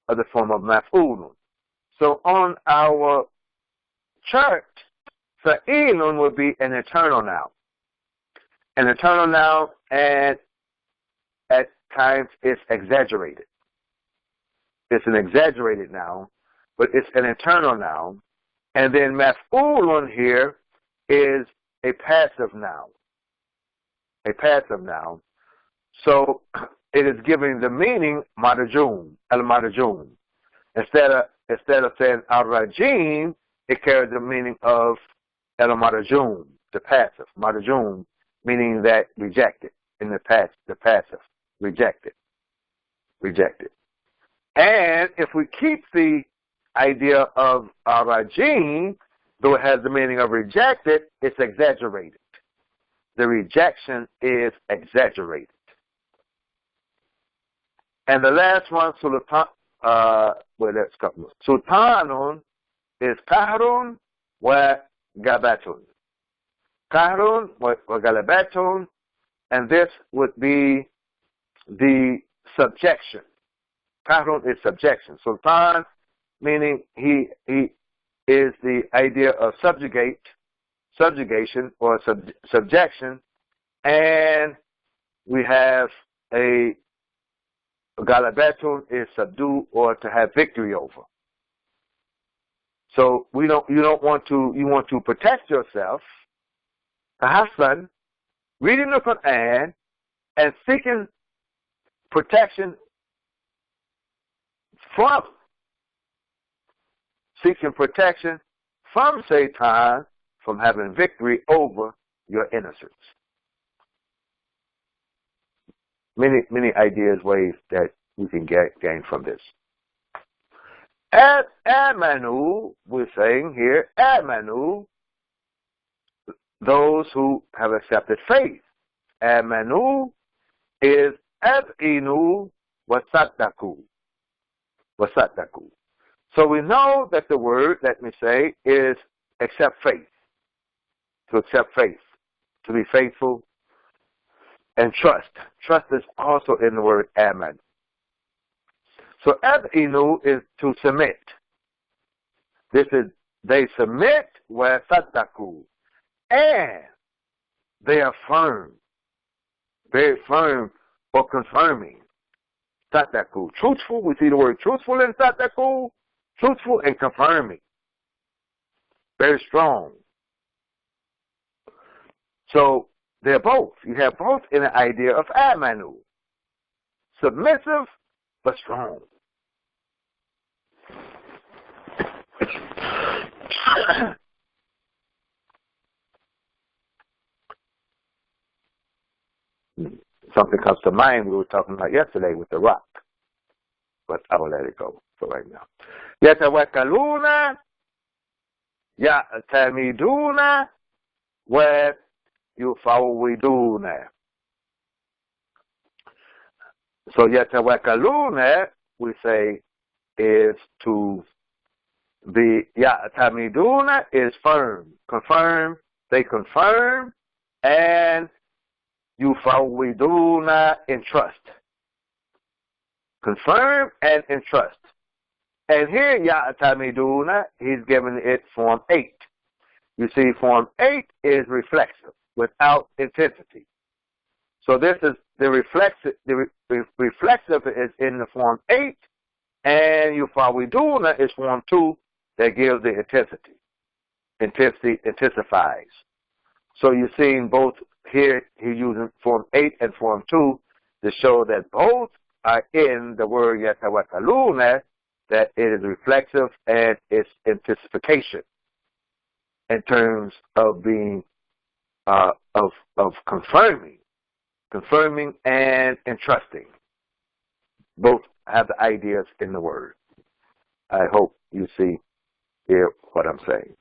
of the form of maf'ulun. So on our chart, fa'ilun would be an eternal noun. An eternal noun, and at times it's exaggerated. It's an exaggerated noun, but it's an eternal noun. And then maf'ulun here is a passive noun. A passive noun. So it is giving the meaning marajum, al-marajum. Instead of saying al-rajim, it carries the meaning of al-marajum, the passive. Marajum, meaning that rejected, in the past, the passive, rejected. Rejected. And if we keep the idea of rajim, though it has the meaning of rejected, it's exaggerated. The rejection is exaggerated. And the last one, sultanun is kahrun wa gabatun. Kahrun wa galabatun, and this would be the subjection. Kahrun is subjection. Sultan, meaning he is the idea of subjugation or subjection, and we have a galabatun is subdue or to have victory over. So you want to protect yourself, Hassan, reading the Qur'an and seeking protection from Satan, from having victory over your innocence. Many ideas, ways that we can gain from this. Amanu, we're saying here, amanu, those who have accepted faith. Amanu is ad'inu wasattaku. Wasattaku. So we know that the word, let me say, is accept faith. To accept faith. To be faithful. And trust. Trust is also in the word aman. So ad'inu is to submit. This is, they submit wasattaku. And they are firm. Very firm or confirming. Sataku. Truthful, we see the word truthful in Sataku. Truthful and confirming. Very strong. So they're both. You have both in the idea of amanu. Submissive but strong. Something comes to mind we were talking about yesterday with the rock. But I will let it go for right now. Yatawakkaluna, ya'tamiduna, wa yufawwiduna. So yatawakkaluna, we say, is to be, ya'tamiduna is firm. Confirm, they confirm, and yufawwiduna, entrust. Confirm and entrust. And here, ya'tamiduna, he's given it form 8. You see, form 8 is reflexive, without intensity. So this is the reflexive. The reflexive is in the form 8, and yufawwiduna is form 2 that gives the intensity. Intensity intensifies. So you're seeing both here. He's using form 8 and form 2 to show that both are in the word yatawakkaluna, that it is reflexive and it's intensification in terms of being of confirming and entrusting. Both have the ideas in the word. I hope you see here what I'm saying.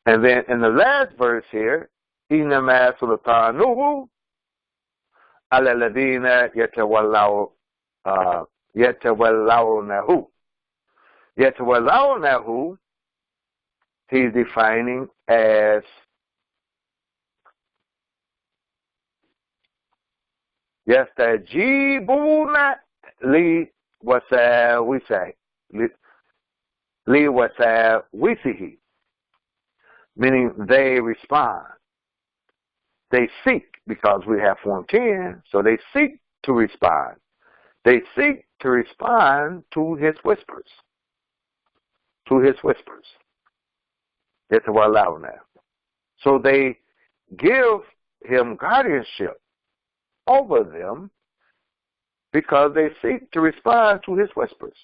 And then in the last verse here, Inama sultanuhu على الذين يتولونه. يتولونه, he's defining as يستجيبون لوساوسه, meaning they respond. They seek, because we have form 10, so they seek to respond. They seek to respond to his whispers. To his whispers. It's a well now. So they give him guardianship over them because they seek to respond to his whispers.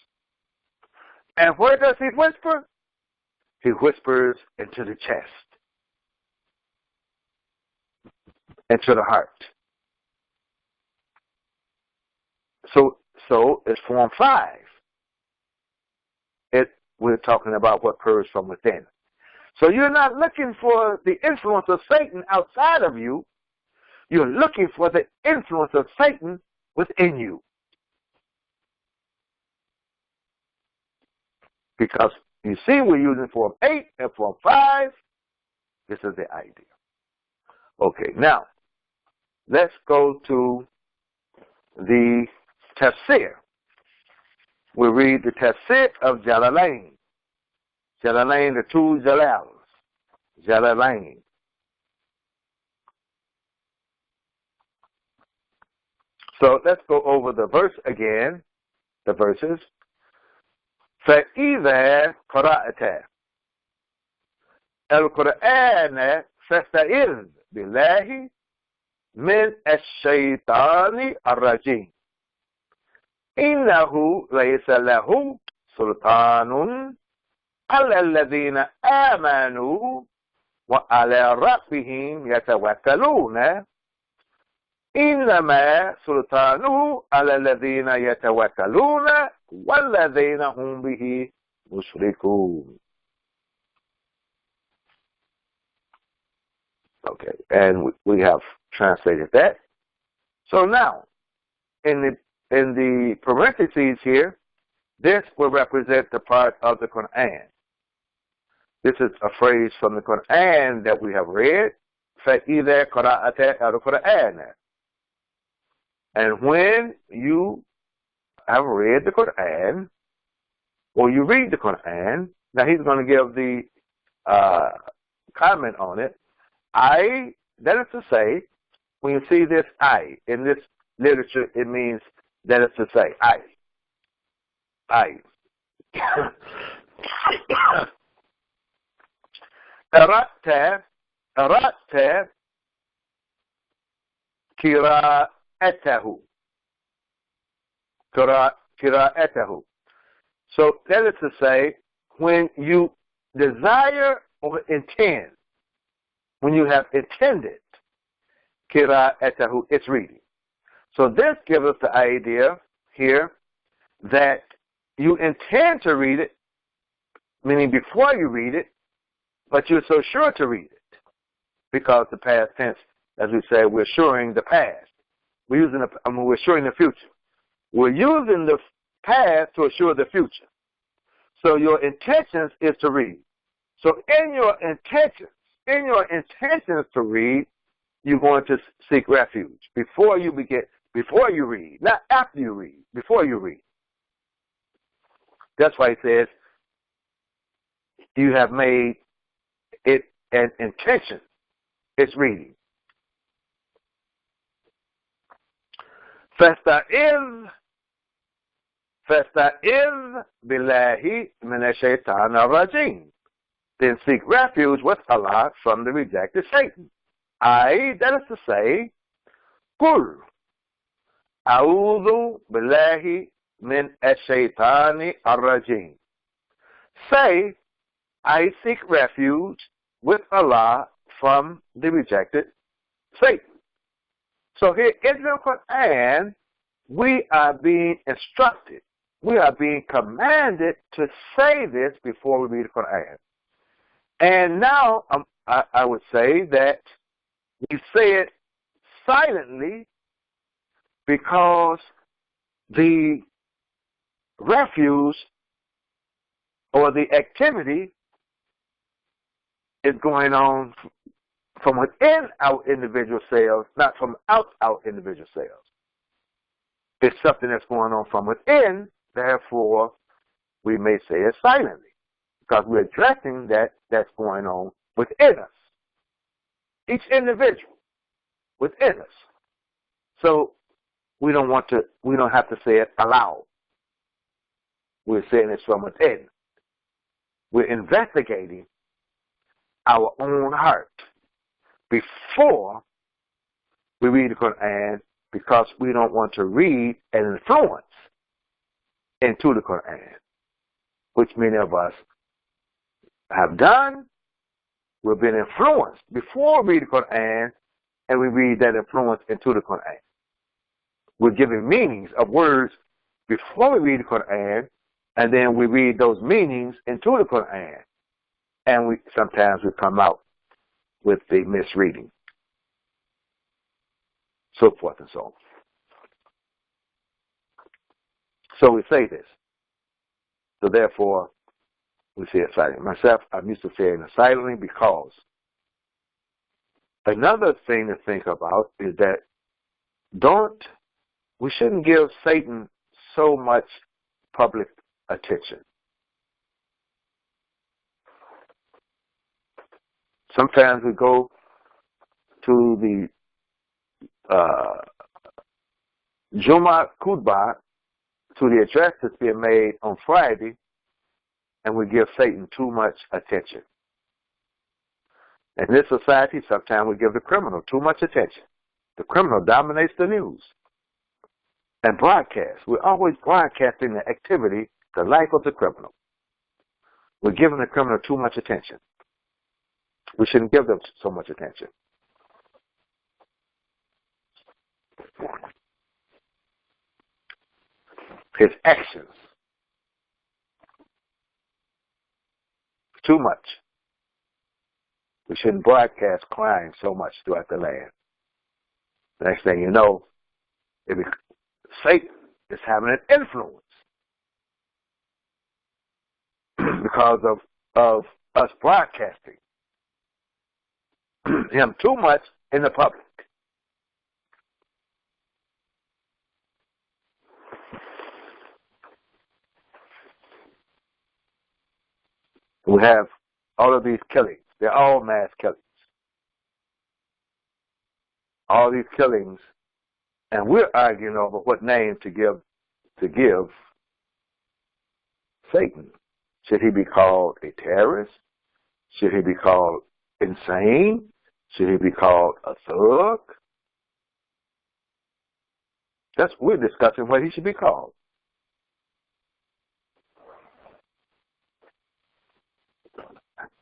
And where does he whisper? He whispers into the chest, into the heart. So it's form 5. We're talking about what purges from within. So you're not looking for the influence of Satan outside of you. You're looking for the influence of Satan within you. Because you see, we're using form 8 and form 5. This is the idea. Okay, now let's go to the tafsir. We read the tafsir of Jalalain. Jalalain, the two Jalals. Jalalain. So let's go over the verse again, the verses. فَإِذَا قَرَأْتَ الْقُرْآنَ فَاسْتَعِذْ بِاللَّهِ مِنْ الشَّيْطَانِ الرَّجِيمِ إِنَّهُ لَيْسَ لَهُ سُلْطَانٌ عَلَى الَّذِينَ آمَنُوا وَعَلَى رَبِّهِمْ يَتَوَكَّلُونَ إِنَّمَا سُلْطَانُهُ عَلَى الَّذِينَ يَتَوَكَّلُونَ وَالَّذِينَ هُمْ بِهِ مُشْرِكُونَ. Okay, and we have translated that. So now, in the parentheses here, this will represent the part of the Qur'an. This is a phrase from the Qur'an that we have read. فَإِذَا قَرَأْتَ الْقُرْآنَ. And when you have read the Qur'an, or you read the Qur'an, now he's going to give the comment on it. That is to say, when you see this in this literature, it means that is to say, أردت قراءته. So that is to say, when you desire or intend, when you have intended, qira'atahu, it's reading. So this gives us the idea here that you intend to read it, meaning before you read it, but you're so sure to read it. Because the past tense, as we say, we're assuring the past. We're assuring the future. We're using the past to assure the future. So your intentions is to read. So in your intentions to read, you're going to seek refuge before you read, not after you read, before you read. That's why he says you have made it an intention. It's reading. فَاسْتَعِذْ بِاللَّهِ مِنَ الشَّيْطَانِ الرَّجِيمِ. Then seek refuge with Allah from the rejected Satan. That is to say, قُلْ أَعُوذُ بِاللَّهِ مِنَ الشَّيْطَانِ الرَّجِيمِ. Say, I seek refuge with Allah from the rejected Satan. So here in the Qur'an, we are being instructed, we are being commanded to say this before we read the Qur'an. And now I would say that we say it silently because the refuse or the activity is going on from within our individual cells, not from out our individual cells. It's something that's going on from within, therefore, we may say it silently, because we're addressing that's going on within us. Each individual within us. So we don't have to say it aloud. We're saying it's from within. We're investigating our own heart before we read the Qur'an, because we don't want to read an influence into the Qur'an, which many of us have done. We've been influenced before we read the Qur'an, and we read that influence into the Qur'an. We're giving meanings of words before we read the Qur'an, and then we read those meanings into the Qur'an. And sometimes we come out with the misreading. So forth and so on. So we say this. So therefore, we say it silently. Myself, I'm used to saying it silently, because another thing to think about is that we shouldn't give Satan so much public attention. Sometimes we go to the Juma Khutbah, to the address that's being made on Friday, and we give Satan too much attention. In this society, sometimes we give the criminal too much attention. The criminal dominates the news and broadcast. We're always broadcasting the activity, the life of the criminal. We're giving the criminal too much attention. We shouldn't give them so much attention. His actions. Too much. We shouldn't broadcast crime so much throughout the land. The next thing you know, Satan is having an influence because of us broadcasting him too much in the public. We have all of these killings. They're all mass killings. All these killings, and we're arguing over what name to give Satan. Should he be called a terrorist? Should he be called insane? Should he be called a thug? We're discussing what he should be called.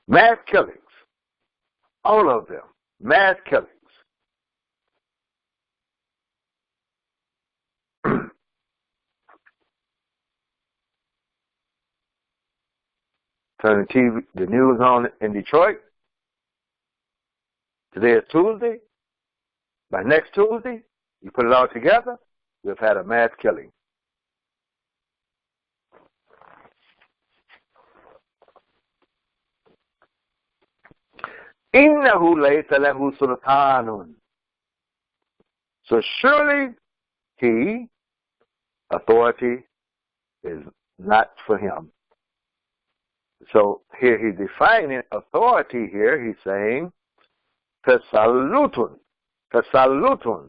Mass killings. All of them. Mass killings. Turn the news on in Detroit. Today is Tuesday. By next Tuesday, you put it all together, we've had a mass killing. إِنَّهُ لَيْسَ لَهُ سُلْطَانٌ. So surely authority is not for him. So here he's defining authority here. He's saying, Tasallutun. Tasallutun.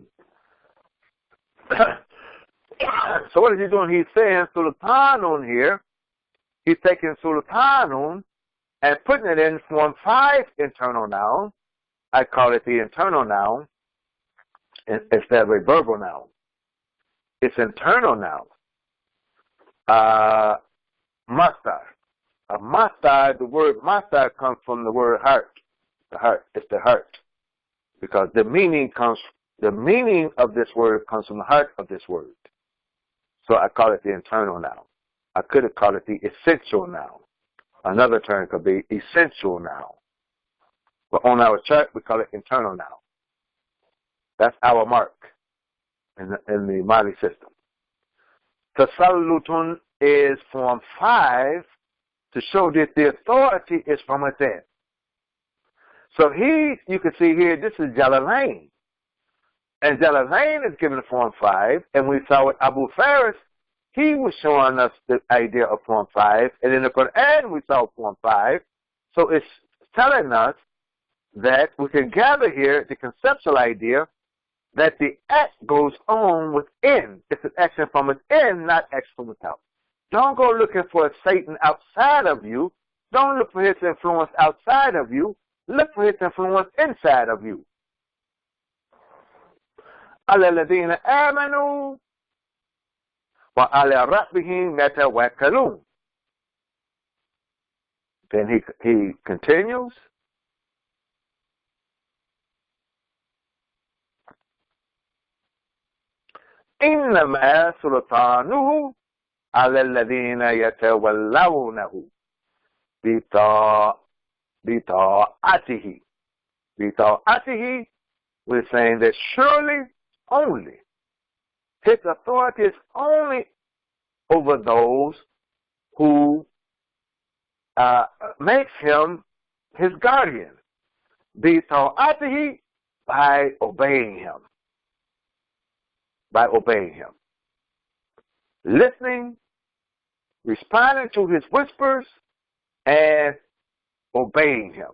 So what is he doing? He's saying Sultanun here. He's taking Sultanun and putting it in Form 5 internal noun. I call it the internal noun instead of a verbal noun. It's internal noun. Mastar. A mastar, the word mastar comes from the word heart. The heart. It's the heart. Because the meaning of this word comes from the heart of this word. So I call it the internal noun. I could have called it the essential noun. Another term could be essential noun. But on our chart, we call it internal noun. That's our mark. in the Mali system. Tasallutun is form 5 to show that the authority is from within. So you can see here, this is Jalalain. And Jalalain is given form 5, and we saw with Abu Faris, he was showing us the idea of form 5, and in the Qur'an we saw form 5. So it's telling us that we can gather here the conceptual idea that the act goes on within. It's an action from within, not action from without. Don't go looking for Satan outside of you. Don't look for his influence outside of you. Look for his influence inside of you. عَلَى الَّذِينَ آمَنُوا وَعَلَى رَبِّهِمْ يَتَوَكَّلُونَ. Then he continues. إِنَّمَا سُلْطَانُهُ عَلَى الَّذِينَ يَتَوَلَّوْنَهُ بِطَاعَتِهِ. بِطَاعَتِهِ, we're saying that surely only his authority is only over those who makes him his guardian. بِطَاعَتِهِ, by obeying him. By obeying him. Listening, responding to his whispers, and obeying him.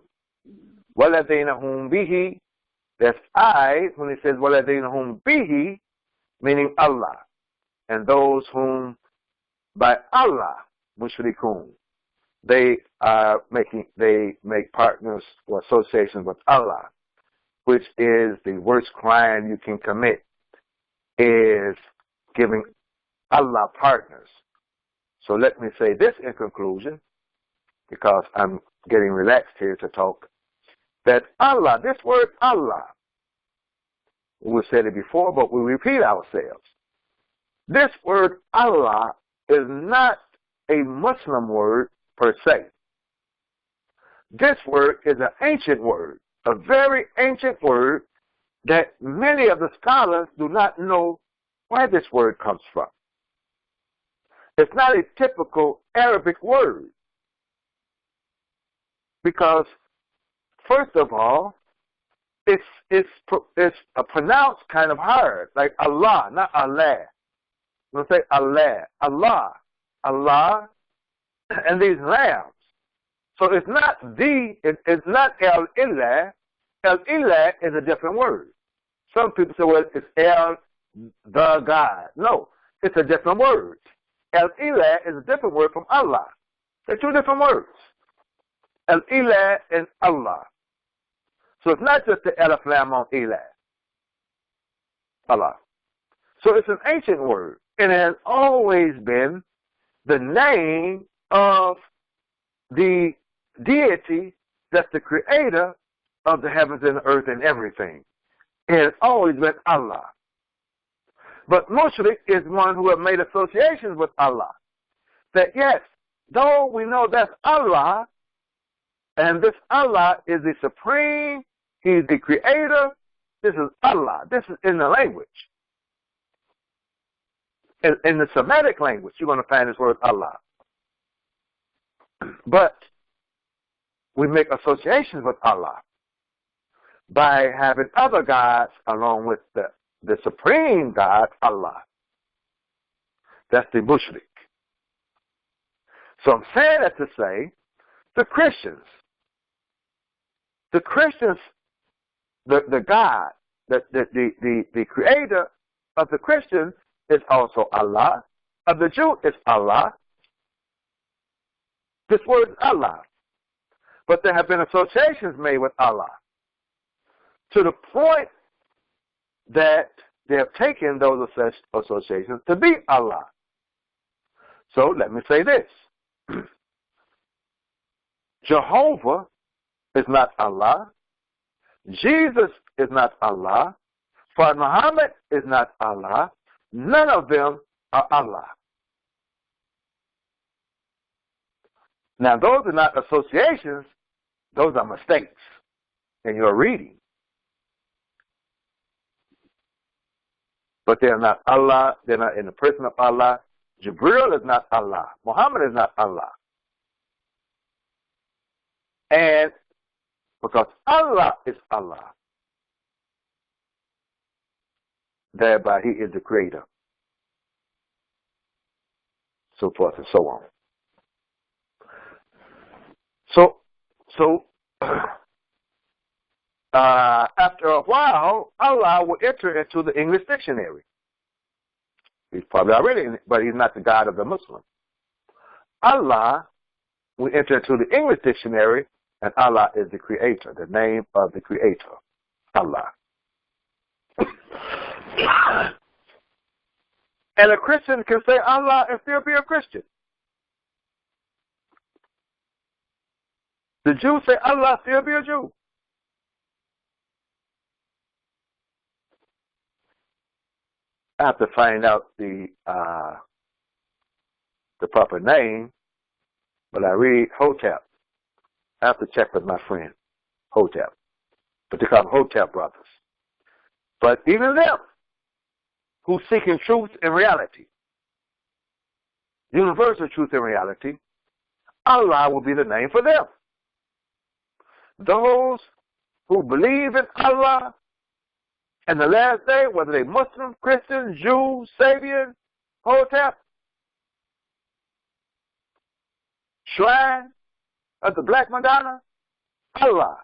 وَالَّذِينَ هُمْ بِهِ, that's I, when it says وَالَّذِينَ هُمْ بِهِ, meaning Allah. And those whom by Allah, mushrikun, they make partners or associations with Allah, which is the worst crime you can commit, is giving Allah partners. So let me say this in conclusion, because I'm getting relaxed here to talk, that Allah, this word Allah, we said it before, but we repeat ourselves. This word Allah is not a Muslim word per se. This word is an ancient word, a very ancient word that many of the scholars do not know where this word comes from. It's not a typical Arabic word because, first of all, it's pronounced kind of hard, like Allah, not Allah. We'll say Allah, Allah, Allah, and these lambs. So it's not it's not El-Ilah. El-Ilah is a different word. Some people say, well, it's El, the God. No, it's a different word. El-Ilah is a different word from Allah. They're two different words. El-Ilah and Allah. So it's not just the Elif Lam on Ilah. Allah. So it's an ancient word. And it has always been the name of the deity that's the creator of the heavens and the earth and everything. It has always been Allah. But Mushrik is one who have made associations with Allah. That yes, though we know that's Allah, and this Allah is the supreme, He's the creator, this is Allah. This is in the language. In the Semitic language, you're going to find this word Allah. But we make associations with Allah by having other gods along with the supreme God, Allah. That's the mushrik. So I'm saying that to say the Christians, the God, the creator of the Christians is also Allah. Of the Jew is Allah. This word is Allah. But there have been associations made with Allah to the point that they have taken those associations to be Allah. So let me say this. Jehovah is not Allah. Jesus is not Allah. Prophet Muhammad is not Allah. None of them are Allah. Now, those are not associations. Those are mistakes in your reading. but they are not Allah. They're not in the person of Allah. Jibril is not Allah. Muhammad is not Allah. And because Allah is Allah, thereby He is the Creator. So forth and so on. So after a while, Allah will enter into the English dictionary. He's probably already in it, but He's not the God of the Muslim. Allah will enter into the English dictionary, and Allah is the Creator, the name of the Creator, Allah. And a Christian can say Allah and still be a Christian. The Jew say Allah, still be a Jew. I have to find out the proper name, but I read Hotep. I have to check with my friend, Hotep. But they call them Hotep brothers. But even them, who seeking truth and reality, universal truth and reality, Allah will be the name for them. Those who believe in Allah and the last day, whether they Muslim, Christian, Jew, Sabian, Hotep, Shrine of the Black Madonna, Allah.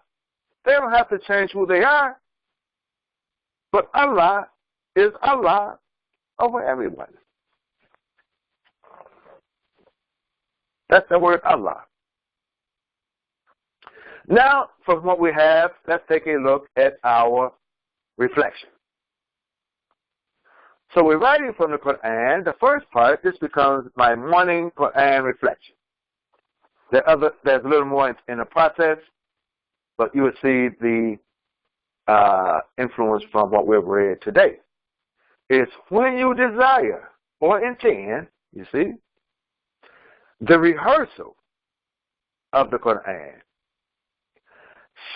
They don't have to change who they are, but Allah is Allah over everyone. That's the word Allah. Now, from what we have, let's take a look at our reflection. So we're writing from the Qur'an. The first part, this becomes my morning Qur'an reflection. There's a little more in the process, but you will see the influence from what we've read today. It's when you desire or intend, you see, the rehearsal of the Qur'an.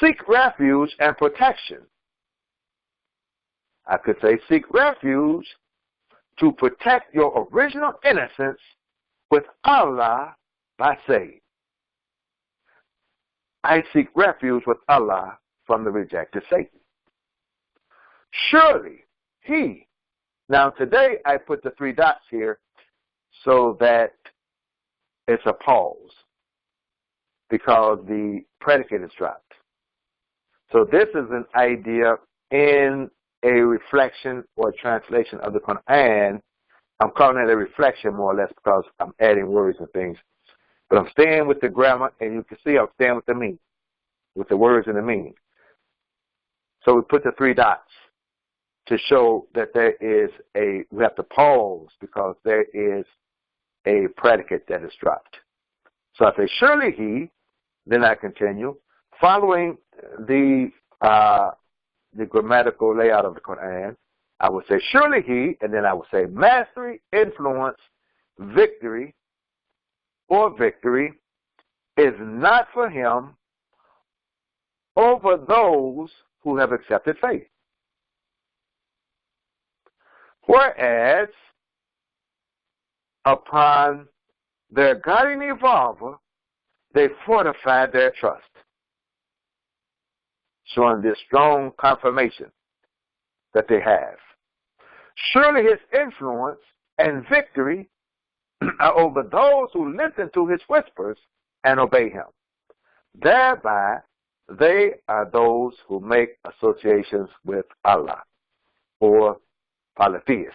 Seek refuge and protection. I could say seek refuge to protect your original innocence with Allah by saying, I seek refuge with Allah from the rejected Satan. Surely He. Now today I put the 3 dots here so that it's a pause because the predicate is dropped. So this is an idea in a reflection or translation of the Qur'an. I'm calling it a reflection more or less because I'm adding words and things. But I'm staying with the grammar, and you can see I'm staying with the meaning, with the words and the meaning. So we put the 3 dots to show that we have to pause because there is a predicate that is dropped. So I say, surely He, then I continue, following the grammatical layout of the Qur'an, I would say, surely He, and then I would say, mastery, influence, victory, or victory is not for Him over those who have accepted faith. Whereas, upon their guiding evolver, they fortified their trust, showing this strong confirmation that they have. Surely His influence and victory are over those who listen to His whispers and obey Him. Thereby, they are those who make associations with Allah, or polytheist.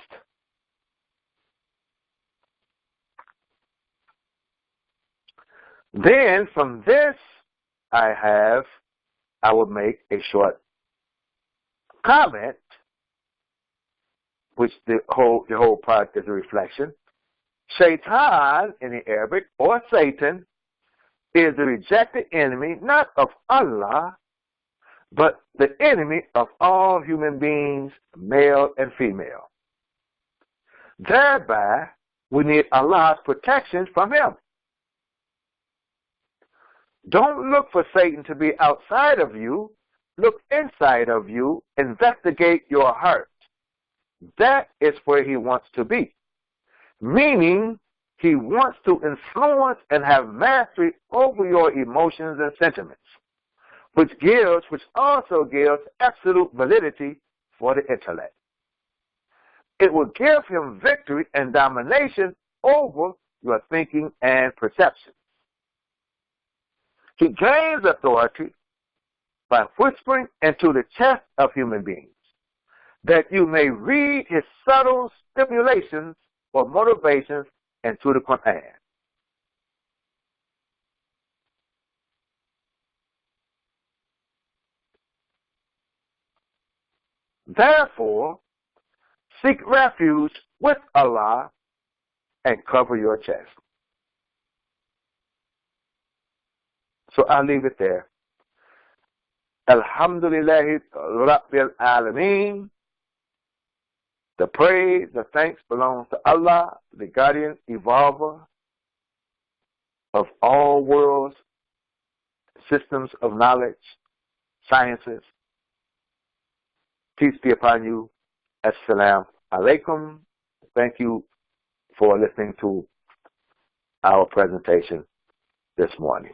Then, from this, I will make a short comment, which the whole part is a reflection. Shaitan in the Arabic, or Satan, is the rejected enemy, not of Allah, but the enemy of all human beings, male and female. Thereby, we need Allah's protection from him. Don't look for Satan to be outside of you. Look inside of you. Investigate your heart. that is where he wants to be. Meaning, he wants to influence and have mastery over your emotions and sentiments, which also gives absolute validity for the intellect. It will give him victory and domination over your thinking and perception. He gains authority by whispering into the chest of human beings, that you may read his subtle stimulations or motivations into the Qur'an. Therefore, seek refuge with Allah and cover your chest. So I'll leave it there. Alhamdulillahi Rabbil Alameen. The praise, the thanks belongs to Allah, the guardian, evolver of all worlds, systems of knowledge, sciences. Peace be upon you. Assalamu alaikum. Thank you for listening to our presentation this morning.